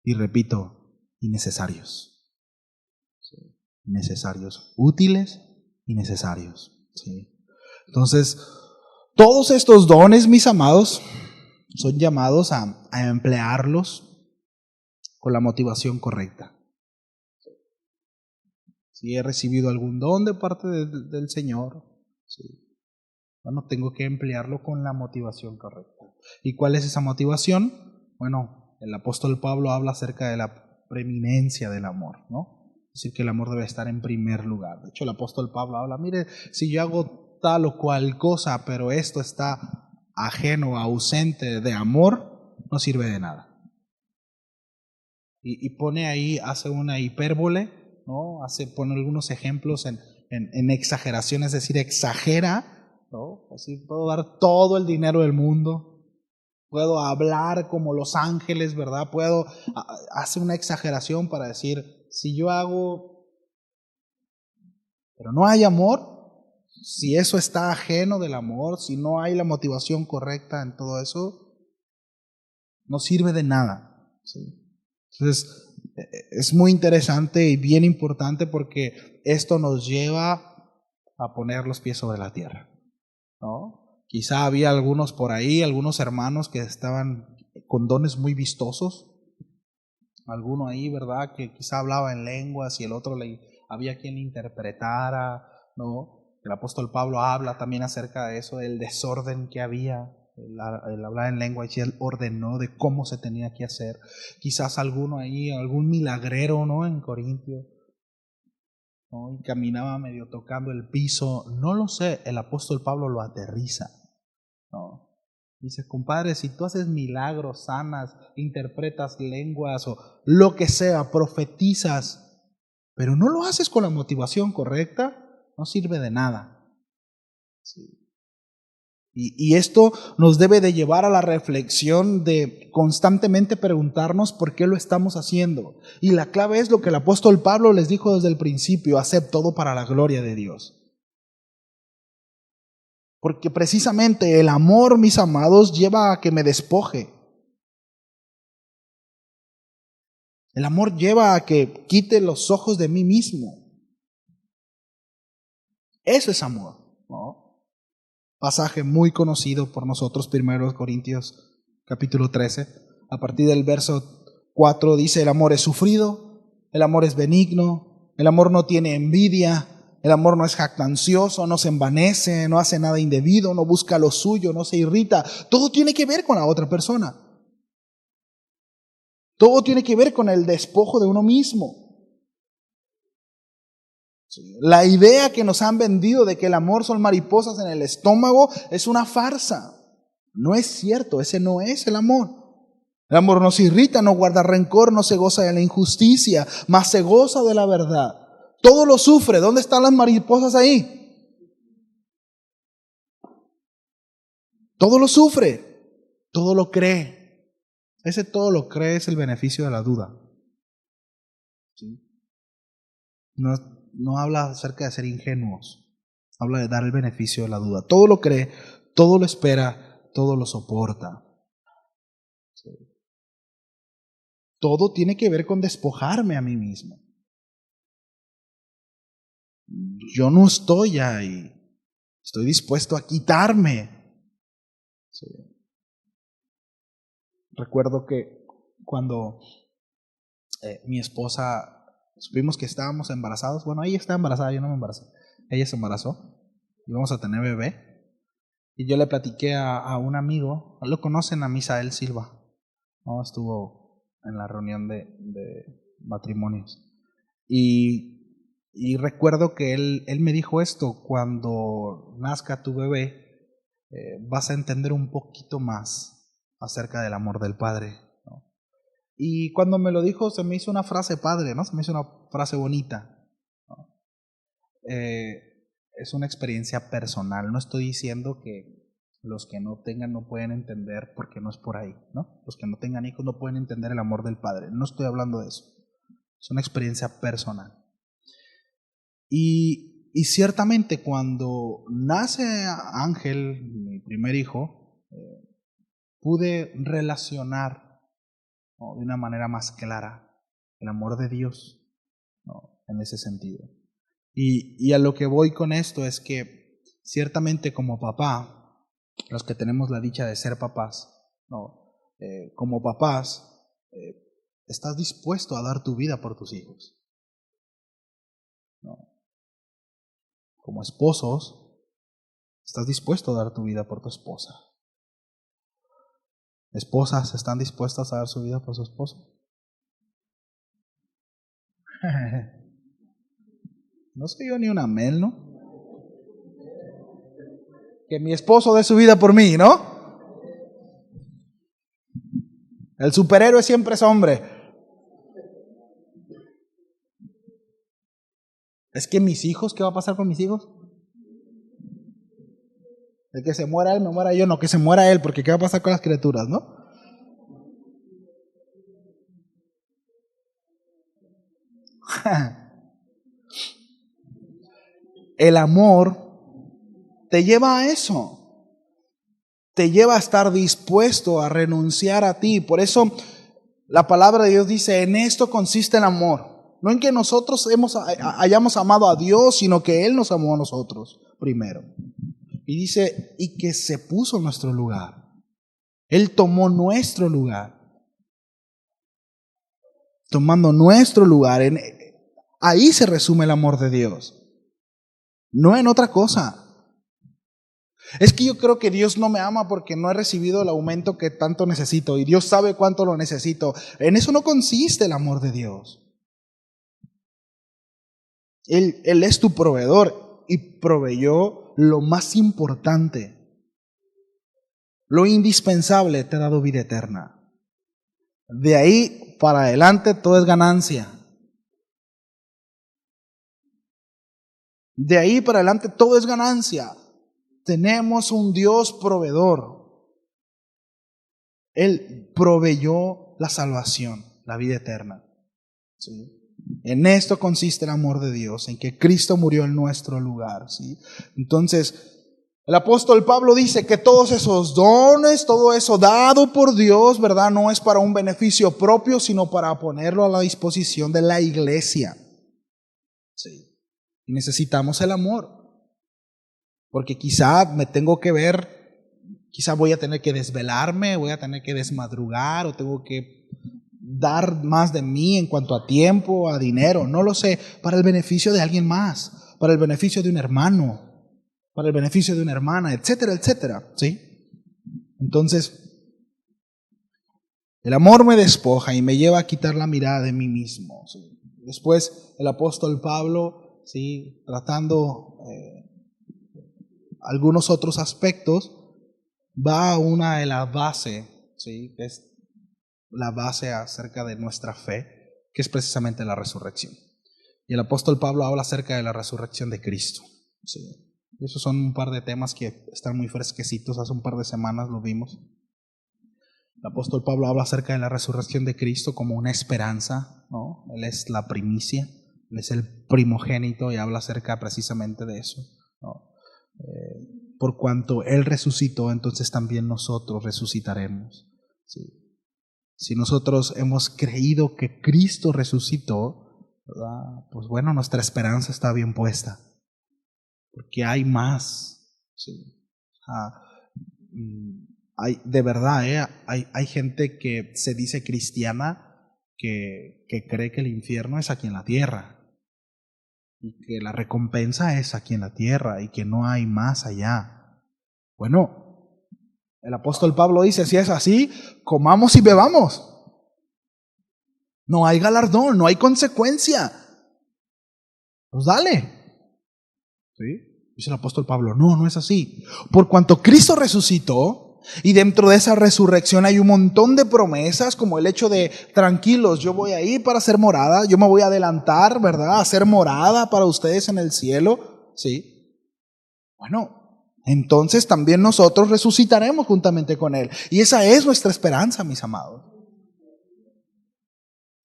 Y repito, y necesarios. Sí. Necesarios. Útiles y necesarios. Sí. Entonces, todos estos dones, mis amados, son llamados a emplearlos con la motivación correcta. Si he recibido algún don de parte del Señor, sí, bueno, tengo que emplearlo con la motivación correcta. ¿Y cuál es esa motivación? Bueno, el apóstol Pablo habla acerca de la preeminencia del amor, ¿no? Es decir, que el amor debe estar en primer lugar. De hecho, el apóstol Pablo habla, mire, si yo hago tal o cual cosa, pero esto está ajeno, ausente de amor, no sirve de nada. Y pone ahí, hace una hipérbole, ¿no? Pone algunos ejemplos en exageración, es decir, exagera, ¿no? Así puedo dar todo el dinero del mundo, puedo hablar como los ángeles, ¿verdad? Hace una exageración para decir, si yo hago, pero no hay amor, si eso está ajeno del amor, si no hay la motivación correcta en todo eso, no sirve de nada, ¿sí? Entonces, es muy interesante y bien importante porque esto nos lleva a poner los pies sobre la tierra, ¿no? Quizá había algunos por ahí, algunos hermanos que estaban con dones muy vistosos, alguno ahí, ¿verdad? Que quizá hablaba en lenguas y el otro había quien le interpretara, ¿no? El apóstol Pablo habla también acerca de eso, del desorden que había. El hablar en lengua y él ordenó de cómo se tenía que hacer. Quizás alguno ahí, algún milagrero, ¿no? En Corintio, ¿no? Y caminaba medio tocando el piso. No lo sé, el apóstol Pablo lo aterriza, ¿no? Dice, compadre, si tú haces milagros, sanas, interpretas lenguas o lo que sea, profetizas, pero no lo haces con la motivación correcta, no sirve de nada. Sí. Y esto nos debe de llevar a la reflexión de constantemente preguntarnos por qué lo estamos haciendo. Y la clave es lo que el apóstol Pablo les dijo desde el principio, haced todo para la gloria de Dios. Porque precisamente el amor, mis amados, lleva a que me despoje. El amor lleva a que quite los ojos de mí mismo. Eso es amor, ¿no? Pasaje muy conocido por nosotros, 1 Corintios capítulo 13, a partir del verso 4 dice, el amor es sufrido, el amor es benigno, el amor no tiene envidia, el amor no es jactancioso, no se envanece, no hace nada indebido, no busca lo suyo, no se irrita. Todo tiene que ver con la otra persona. Todo tiene que ver con el despojo de uno mismo. La idea que nos han vendido de que el amor son mariposas en el estómago es una farsa. No es cierto, ese no es el amor. El amor no se irrita, no guarda rencor, no se goza de la injusticia, mas se goza de la verdad. Todo lo sufre. ¿Dónde están las mariposas ahí? Todo lo sufre, todo lo cree. Ese todo lo cree es el beneficio de la duda. ¿Sí? No habla acerca de ser ingenuos, habla de dar el beneficio de la duda. Todo lo cree, todo lo espera, todo lo soporta. Sí. Todo tiene que ver con despojarme a mí mismo. Yo no estoy ahí, estoy dispuesto a quitarme. Sí. Recuerdo que cuando mi esposa supimos que estábamos embarazados, bueno, ella está embarazada, yo no me embaracé, ella se embarazó, íbamos a tener bebé. Y yo le platiqué a un amigo, lo conocen, a Misael Silva, ¿no? Estuvo en la reunión de matrimonios. Y Y recuerdo que él me dijo esto: cuando nazca tu bebé, vas a entender un poquito más acerca del amor del Padre, ¿no? Y cuando me lo dijo, se me hizo una frase padre, ¿no? Se me hizo una frase bonita, ¿no? Es una experiencia personal. No estoy diciendo que los que no tengan no pueden entender, porque no es por ahí, ¿no? Los que no tengan hijos no pueden entender el amor del Padre. No estoy hablando de eso. Es una experiencia personal. Y ciertamente cuando nace Ángel, mi primer hijo, pude relacionar, ¿no?, de una manera más clara el amor de Dios, ¿no?, en ese sentido. Y a lo que voy con esto es que ciertamente como papá, los que tenemos la dicha de ser papás, ¿no?, como papás, estás dispuesto a dar tu vida por tus hijos, ¿no? Como esposos, estás dispuesto a dar tu vida por tu esposa. ¿Esposas están dispuestas a dar su vida por su esposo? No soy yo ni un amén, ¿no? Que mi esposo dé su vida por mí, ¿no? El superhéroe siempre es hombre. Es que mis hijos, ¿qué va a pasar con mis hijos? El que se muera él, me muera yo. No, que se muera él, porque ¿qué va a pasar con las criaturas, no? El amor te lleva a eso. Te lleva a estar dispuesto a renunciar a ti. Por eso la palabra de Dios dice: en esto consiste el amor. No en que nosotros hayamos amado a Dios, sino que Él nos amó a nosotros primero. Y dice, y que se puso en nuestro lugar. Él tomó nuestro lugar. Tomando nuestro lugar. Ahí se resume el amor de Dios. No en otra cosa. Es que yo creo que Dios no me ama porque no he recibido el aumento que tanto necesito. Y Dios sabe cuánto lo necesito. En eso no consiste el amor de Dios. Él es tu proveedor y proveyó lo más importante, lo indispensable. Te ha dado vida eterna. De ahí para adelante todo es ganancia. De ahí para adelante todo es ganancia. Tenemos un Dios proveedor. Él proveyó la salvación, la vida eterna. ¿Sí? En esto consiste el amor de Dios, en que Cristo murió en nuestro lugar, ¿sí? Entonces, el apóstol Pablo dice que todos esos dones, todo eso dado por Dios, ¿verdad?, no es para un beneficio propio, sino para ponerlo a la disposición de la iglesia. ¿Sí? Y necesitamos el amor, porque quizá me tengo que ver, quizá voy a tener que desvelarme, voy a tener que desmadrugar, o tengo que dar más de mí en cuanto a tiempo, a dinero, no lo sé, para el beneficio de alguien más, para el beneficio de un hermano, para el beneficio de una hermana, etcétera, etcétera, ¿sí? Entonces, el amor me despoja y me lleva a quitar la mirada de mí mismo, ¿sí? Después el apóstol Pablo, ¿sí?, tratando algunos otros aspectos, va a una de las bases, ¿sí?, que es la base acerca de nuestra fe, que es precisamente la resurrección. Y el apóstol Pablo habla acerca de la resurrección de Cristo, ¿sí? Y esos son un par de temas que están muy fresquecitos, hace un par de semanas lo vimos. El apóstol Pablo habla acerca de la resurrección de Cristo como una esperanza, ¿no? Él es la primicia, Él es el primogénito, y habla acerca precisamente de eso, ¿no? Por cuanto Él resucitó, entonces también nosotros resucitaremos, ¿sí? Si nosotros hemos creído que Cristo resucitó, ¿verdad?, pues bueno, nuestra esperanza está bien puesta, porque hay más, ¿sí? Hay, de verdad, hay gente que se dice cristiana que cree que el infierno es aquí en la tierra y que la recompensa es aquí en la tierra y que no hay más allá. Bueno, el apóstol Pablo dice: si es así, comamos y bebamos. No hay galardón, no hay consecuencia. pues dale. ¿Sí? Dice el apóstol Pablo, no es así. Por cuanto Cristo resucitó, y dentro de esa resurrección hay un montón de promesas, como el hecho de, tranquilos, yo voy a ir para hacer morada, yo me voy a adelantar, ¿verdad?, a hacer morada para ustedes en el cielo. ¿Sí? Bueno, entonces también nosotros resucitaremos juntamente con Él. Y esa es nuestra esperanza, mis amados.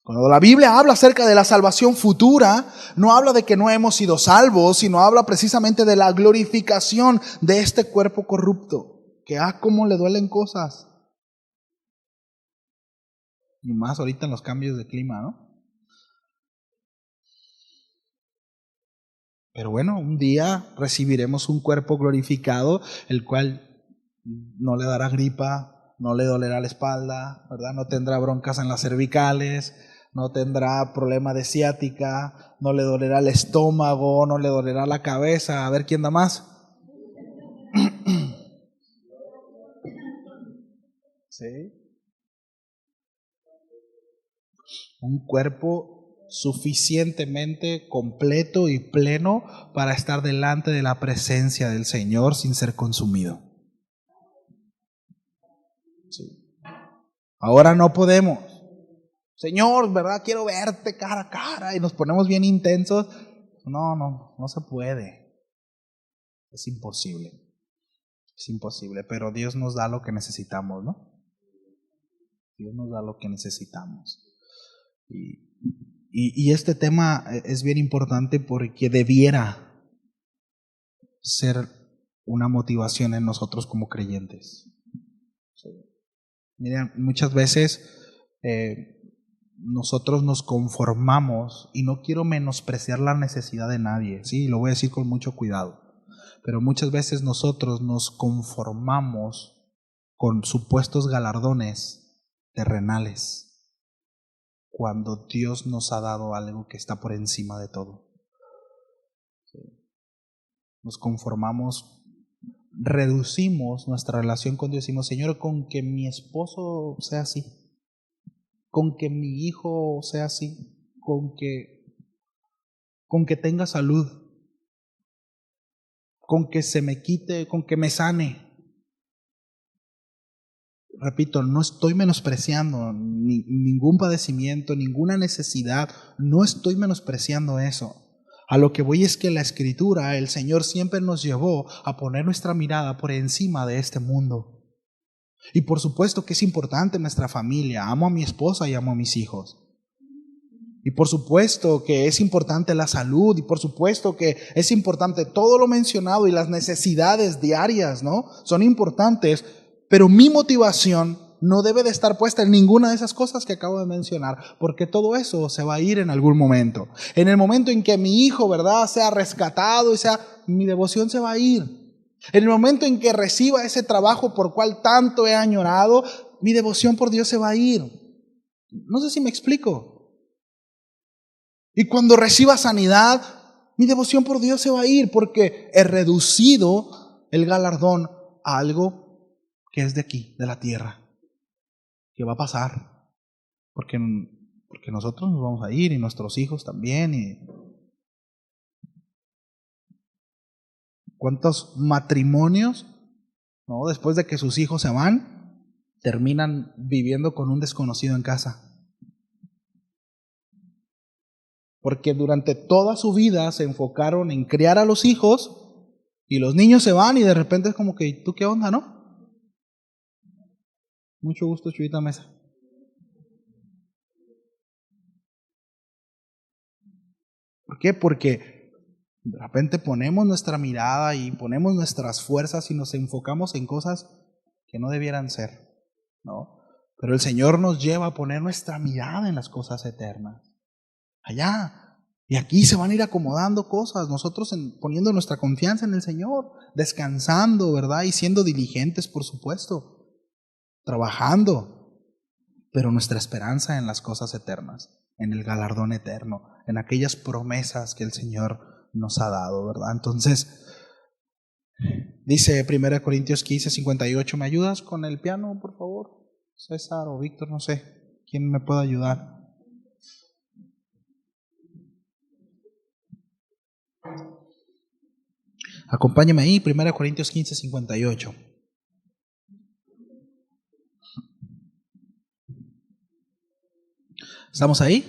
Cuando la Biblia habla acerca de la salvación futura, no habla de que no hemos sido salvos, sino habla precisamente de la glorificación de este cuerpo corrupto, que cómo le duelen cosas. Y más ahorita en los cambios de clima, ¿no? Pero bueno, un día recibiremos un cuerpo glorificado, el cual no le dará gripa, no le dolerá la espalda, ¿verdad? No tendrá broncas en las cervicales, no tendrá problema de ciática, no le dolerá el estómago, no le dolerá la cabeza. A ver quién da más. ¿Sí? Un cuerpo suficientemente completo y pleno para estar delante de la presencia del Señor sin ser consumido. Sí. Ahora no podemos. Señor, ¿verdad? Quiero verte cara a cara, y nos ponemos bien intensos. No se puede. Es imposible. Es imposible, pero Dios nos da lo que necesitamos, ¿no? Dios nos da lo que necesitamos. Y este tema es bien importante porque debiera ser una motivación en nosotros como creyentes. Sí. Miren, muchas veces nosotros nos conformamos, y no quiero menospreciar la necesidad de nadie, sí, lo voy a decir con mucho cuidado, pero muchas veces nosotros nos conformamos con supuestos galardones terrenales cuando Dios nos ha dado algo que está por encima de todo. Nos conformamos, reducimos nuestra relación con Dios y decimos, Señor, con que mi esposo sea así, con que mi hijo sea así, con que tenga salud, con que se me quite, con que me sane. Repito, no estoy menospreciando ningún padecimiento, ninguna necesidad, no estoy menospreciando eso. A lo que voy es que la Escritura, el Señor siempre nos llevó a poner nuestra mirada por encima de este mundo. Y por supuesto que es importante nuestra familia, amo a mi esposa y amo a mis hijos. Y por supuesto que es importante la salud, y por supuesto que es importante todo lo mencionado, y las necesidades diarias, ¿no? Son importantes, pero mi motivación no debe de estar puesta en ninguna de esas cosas que acabo de mencionar, porque todo eso se va a ir en algún momento. En el momento en que mi hijo, ¿verdad?, sea rescatado, mi devoción se va a ir. En el momento en que reciba ese trabajo por cual tanto he añorado, mi devoción por Dios se va a ir. No sé si me explico. Y cuando reciba sanidad, mi devoción por Dios se va a ir, porque he reducido el galardón a algo que es de aquí, de la tierra, que va a pasar, porque nosotros nos vamos a ir, y nuestros hijos también. Y ¿cuántos matrimonios, no, después de que sus hijos se van, terminan viviendo con un desconocido en casa? Porque durante toda su vida se enfocaron en criar a los hijos, y los niños se van, y de repente es como que, ¿tú qué onda, no? Mucho gusto, Chuyita Mesa. ¿Por qué? Porque de repente ponemos nuestra mirada y ponemos nuestras fuerzas y nos enfocamos en cosas que no debieran ser, ¿no? Pero el Señor nos lleva a poner nuestra mirada en las cosas eternas. Allá. Y aquí se van a ir acomodando cosas, nosotros poniendo nuestra confianza en el Señor, descansando, ¿verdad? Y siendo diligentes, por supuesto, trabajando, pero nuestra esperanza en las cosas eternas, en el galardón eterno, en aquellas promesas que el Señor nos ha dado, ¿verdad? Entonces, dice 1 Corintios 15:58, ¿me ayudas con el piano, por favor? César o Víctor, no sé, ¿quién me puede ayudar? Acompáñame ahí, 1 Corintios 15, 58. ¿Estamos ahí?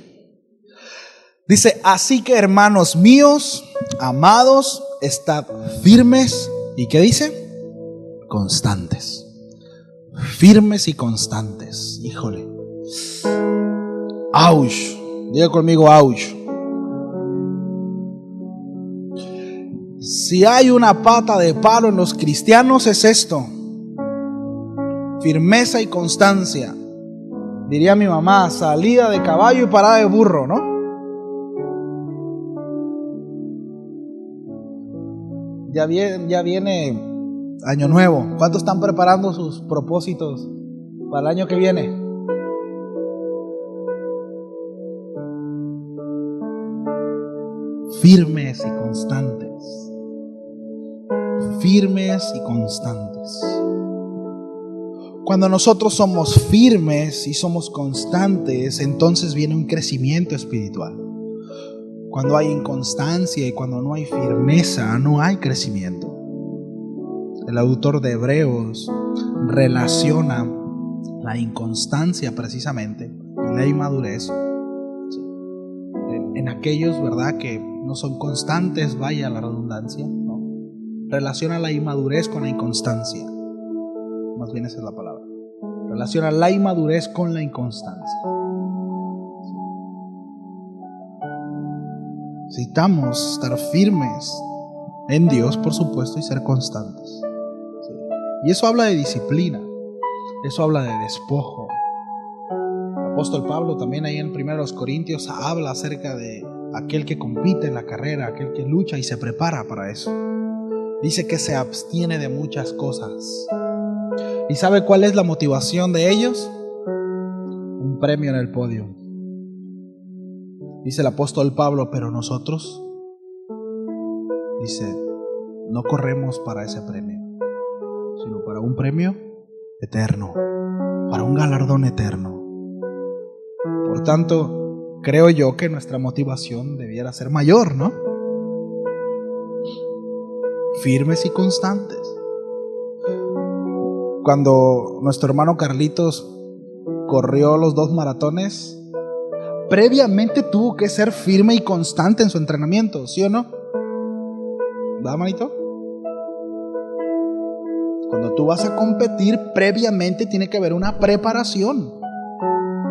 Dice, así que hermanos míos, amados, estad firmes. ¿Y qué dice? Constantes. Firmes y constantes. Híjole. ¡Auch! Diga conmigo, ¡auch! Si hay una pata de palo en los cristianos es esto: firmeza y constancia. Diría mi mamá, salida de caballo y parada de burro, ¿no? Ya viene Año Nuevo. ¿Cuántos están preparando sus propósitos para el año que viene? Firmes y constantes. Firmes y constantes. Cuando nosotros somos firmes y somos constantes, entonces viene un crecimiento espiritual. Cuando hay inconstancia y cuando no hay firmeza, no hay crecimiento. El autor de Hebreos relaciona la inconstancia precisamente y la inmadurez en aquellos, ¿verdad?, que no son constantes, vaya la redundancia, ¿no? Relaciona la inmadurez con la inconstancia. Más bien esa es la palabra. Relaciona la inmadurez con la inconstancia. Necesitamos estar firmes en Dios, por supuesto, y ser constantes. Y eso habla de disciplina. Eso habla de despojo. El apóstol Pablo también ahí en 1 Corintios habla acerca de aquel que compite en la carrera, aquel que lucha y se prepara para eso. Dice que se abstiene de muchas cosas. ¿Y sabe cuál es la motivación de ellos? Un premio en el podio. Dice el apóstol Pablo, pero nosotros, dice, no corremos para ese premio, sino para un premio eterno, para un galardón eterno. Por tanto, creo yo que nuestra motivación debiera ser mayor, ¿no? Firmes y constantes. Cuando nuestro hermano Carlitos corrió los 2 maratones, previamente tuvo que ser firme y constante en su entrenamiento, ¿sí o no? ¿Va, manito? Cuando tú vas a competir, previamente tiene que haber una preparación.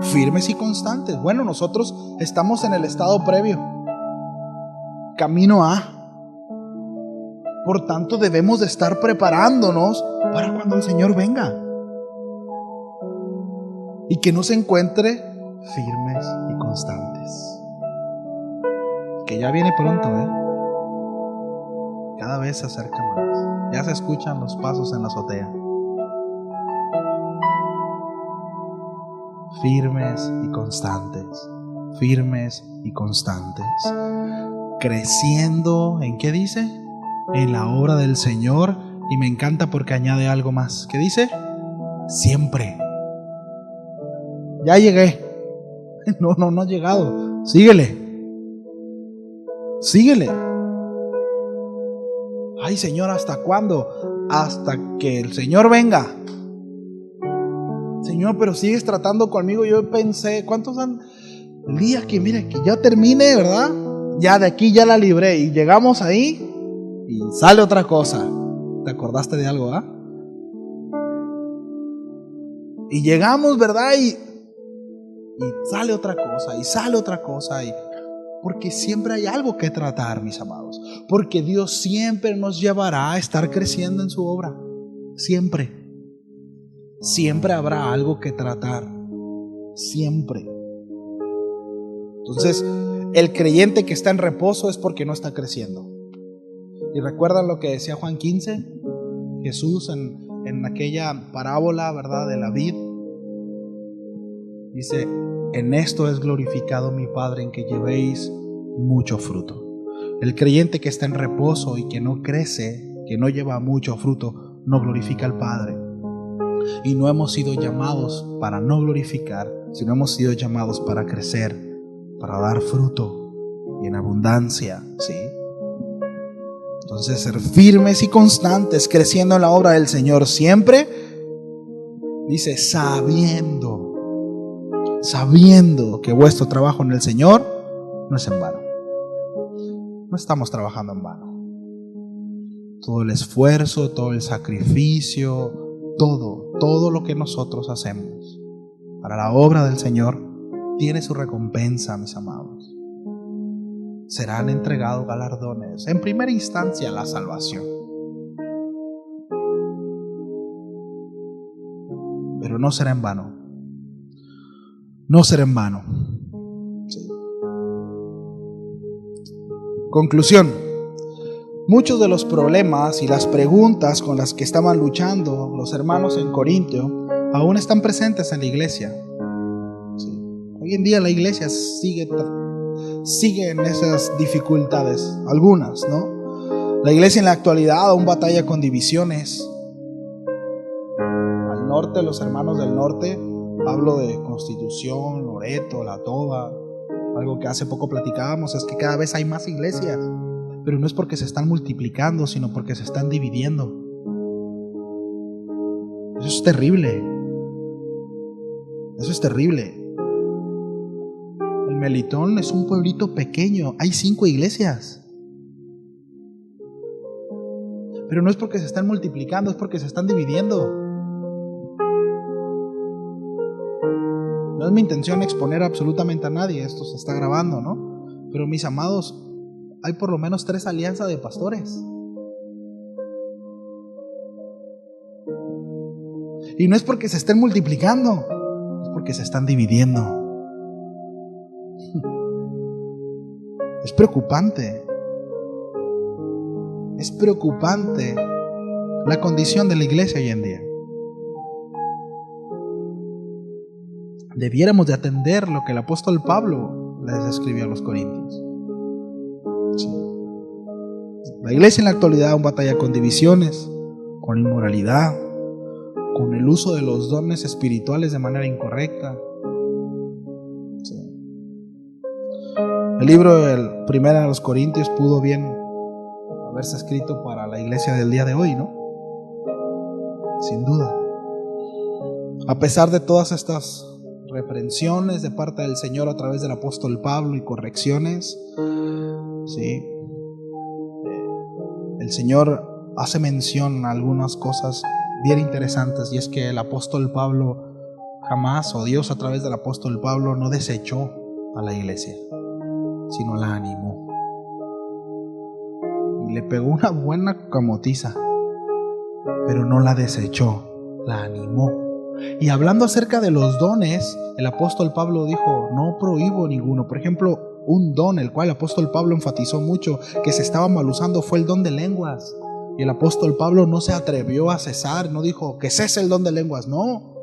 Firmes y constantes. Bueno, nosotros estamos en el estado previo, camino a. Por tanto, debemos de estar preparándonos para cuando el Señor venga y que nos encuentre firmes y constantes. Que ya viene pronto, cada vez se acerca más. Ya se escuchan los pasos en la azotea. Firmes y constantes. Firmes y constantes. Creciendo, ¿en qué dice? En la obra del Señor. Y me encanta porque añade algo más. ¿Qué dice? Siempre. Ya llegué. No ha llegado. Síguele. Síguele. Ay, Señor, ¿hasta cuándo? Hasta que el Señor venga. Señor, pero sigues tratando conmigo. Yo pensé, ¿cuántos han? El día que, mire, que ya termine, ¿verdad? Ya de aquí ya la libré. Y llegamos ahí y sale otra cosa. ¿Te acordaste de algo, Y llegamos, ¿verdad? Y sale otra cosa, y sale otra cosa, porque siempre hay algo que tratar, mis amados. Porque Dios siempre nos llevará a estar creciendo en su obra. Siempre. Siempre habrá algo que tratar. Siempre. Entonces, el creyente que está en reposo es porque no está creciendo. ¿Y recuerdan lo que decía Juan 15? Jesús en aquella parábola, ¿verdad?, de la vid. Dice, en esto es glorificado mi Padre, en que llevéis mucho fruto. El creyente que está en reposo y que no crece, que no lleva mucho fruto, no glorifica al Padre. Y no hemos sido llamados para no glorificar, sino hemos sido llamados para crecer, para dar fruto y en abundancia, ¿sí? Entonces, ser firmes y constantes, creciendo en la obra del Señor siempre, dice, sabiendo que vuestro trabajo en el Señor no es en vano. No estamos trabajando en vano. Todo el esfuerzo, todo el sacrificio, todo lo que nosotros hacemos para la obra del Señor tiene su recompensa, mis amados. Serán entregados galardones. En primera instancia, la salvación. Pero no será en vano. No será en vano. Sí. Conclusión. Muchos de los problemas y las preguntas con las que estaban luchando los hermanos en Corintio aún están presentes en la iglesia. Sí. Hoy en día la iglesia sigue en esas dificultades, algunas, ¿no? La iglesia en la actualidad aún batalla con divisiones. Al norte, los hermanos del norte, hablo de Constitución, Loreto, La Toba. Algo que hace poco platicábamos es que cada vez hay más iglesias, pero no es porque se están multiplicando, sino porque se están dividiendo. Eso es terrible. Eso es terrible. El Melitón es un pueblito pequeño, hay 5 iglesias. Pero no es porque se están multiplicando, es porque se están dividiendo. No es mi intención exponer absolutamente a nadie, esto se está grabando, ¿no? Pero mis amados, hay por lo menos 3 alianzas de pastores. Y no es porque se estén multiplicando, es porque se están dividiendo. Es preocupante. Es preocupante la condición de la iglesia hoy en día. Debiéramos de atender lo que el apóstol Pablo les escribió a los corintios. Sí. La iglesia en la actualidad aún batalla con divisiones, con inmoralidad, con el uso de los dones espirituales de manera incorrecta. Sí. El libro del Primero de los Corintios pudo bien haberse escrito para la iglesia del día de hoy, ¿no? Sin duda. A pesar de todas estas reprensiones de parte del Señor a través del apóstol Pablo y correcciones, sí, el Señor hace mención a algunas cosas bien interesantes, y es que el apóstol Pablo jamás, o Dios a través del apóstol Pablo, no desechó a la iglesia, sino la animó. Y le pegó una buena camotiza, pero no la desechó, la animó. Y hablando acerca de los dones, el apóstol Pablo dijo, no prohíbo ninguno. Por ejemplo, un don el cual el apóstol Pablo enfatizó mucho que se estaba mal usando fue el don de lenguas. Y el apóstol Pablo no se atrevió a cesar, no dijo que cese el don de lenguas, no.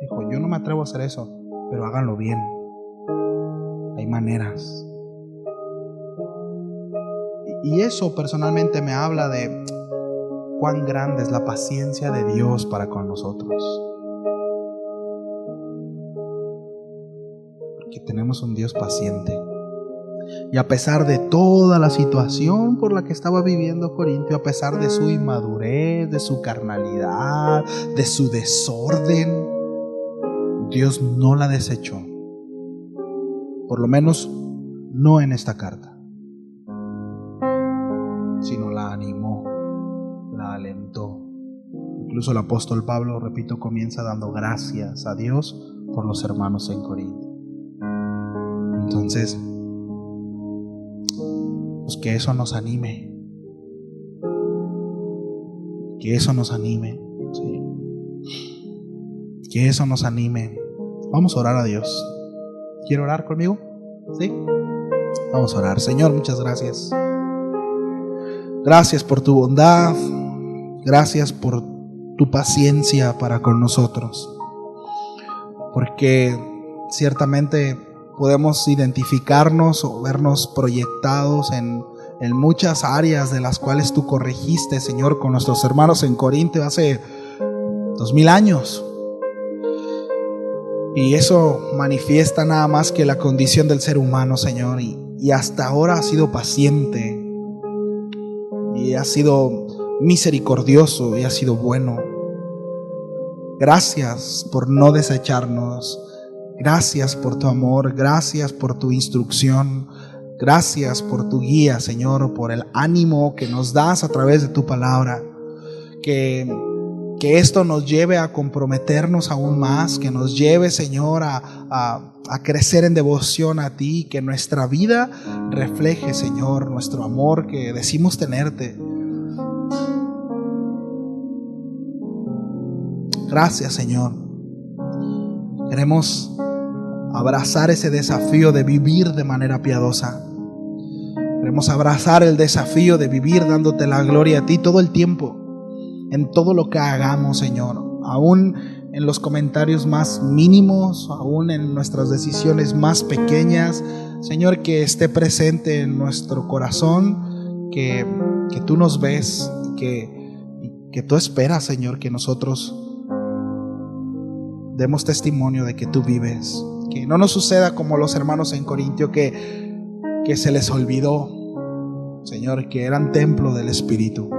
Dijo, yo no me atrevo a hacer eso, pero háganlo bien. Hay maneras. Y eso personalmente me habla de cuán grande es la paciencia de Dios para con nosotros. Porque tenemos un Dios paciente. Y a pesar de toda la situación por la que estaba viviendo Corintio, a pesar de su inmadurez, de su carnalidad, de su desorden, Dios no la desechó. Por lo menos no en esta carta, sino la animó, la alentó. Incluso el apóstol Pablo, repito, comienza dando gracias a Dios por los hermanos en Corinto. Entonces, pues que eso nos anime. Que eso nos anime. ¿Sí? Que eso nos anime. Vamos a orar a Dios. ¿Quiere orar conmigo? ¿Sí? Vamos a orar. Señor, muchas gracias. Gracias por tu bondad. Gracias por tu paciencia para con nosotros. Porque ciertamente podemos identificarnos o vernos proyectados en muchas áreas de las cuales tú corregiste, Señor, con nuestros hermanos en Corinto hace 2000 años. Y eso manifiesta nada más que la condición del ser humano, Señor. Y hasta ahora has sido paciente. y has sido misericordioso y has sido bueno. Gracias por no desecharnos. Gracias por tu amor. Gracias por tu instrucción. Gracias por tu guía, Señor, por el ánimo que nos das a través de tu palabra. Que esto nos lleve a comprometernos aún más, que nos lleve, Señor, a crecer en devoción a ti, que nuestra vida refleje, Señor, nuestro amor que decimos tenerte. Gracias, Señor. Queremos abrazar ese desafío de vivir de manera piadosa. Queremos abrazar el desafío de vivir dándote la gloria a ti todo el tiempo, en todo lo que hagamos, Señor, aún en los comentarios más mínimos, aún en nuestras decisiones más pequeñas, Señor, que esté presente en nuestro corazón, que tú nos ves, que tú esperas, Señor, que nosotros demos testimonio de que tú vives. Que no nos suceda como los hermanos en Corintio, que se les olvidó, Señor, que eran templo del Espíritu,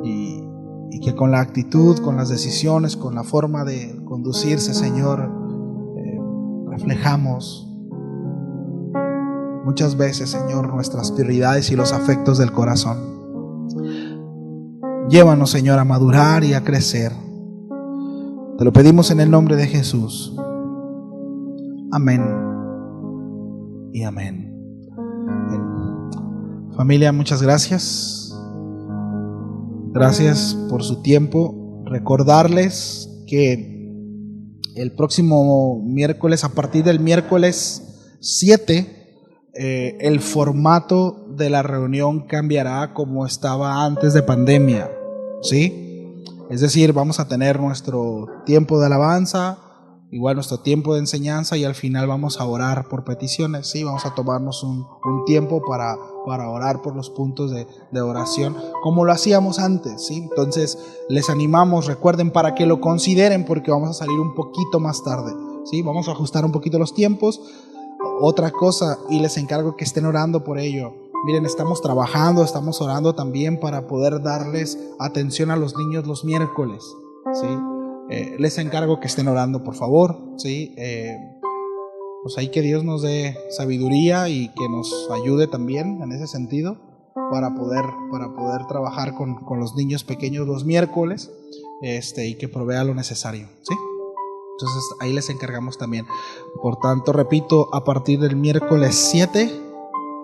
y que con la actitud, con las decisiones, con la forma de conducirse, Señor, reflejamos muchas veces, Señor, nuestras prioridades y los afectos del corazón. Llévanos, Señor, a madurar y a crecer. Te lo pedimos en el nombre de Jesús. Amén y amén. Familia, muchas gracias. Gracias por su tiempo. Recordarles que el próximo miércoles, a partir del miércoles 7, el formato de la reunión cambiará como estaba antes de pandemia, ¿sí? Es decir, vamos a tener nuestro tiempo de alabanza, igual nuestro tiempo de enseñanza, y al final vamos a orar por peticiones, ¿sí? Vamos a tomarnos un tiempo para orar por los puntos de oración, como lo hacíamos antes, ¿sí? Entonces, les animamos, recuerden, para que lo consideren, porque vamos a salir un poquito más tarde, ¿sí? Vamos a ajustar un poquito los tiempos. Otra cosa, y les encargo que estén orando por ello. Miren, estamos trabajando, estamos orando también para poder darles atención a los niños los miércoles, ¿sí? Les encargo que estén orando, por favor, ¿sí? Pues ahí que Dios nos dé sabiduría y que nos ayude también en ese sentido para poder trabajar con los niños pequeños los miércoles, y que provea lo necesario, ¿sí? Entonces ahí les encargamos también. Por tanto, repito, a partir del miércoles 7,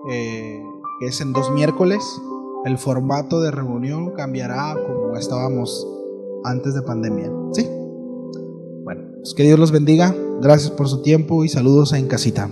que es en 2 miércoles, el formato de reunión cambiará como estábamos antes de pandemia, ¿sí? Bueno, pues que Dios los bendiga. Gracias por su tiempo y saludos en casita.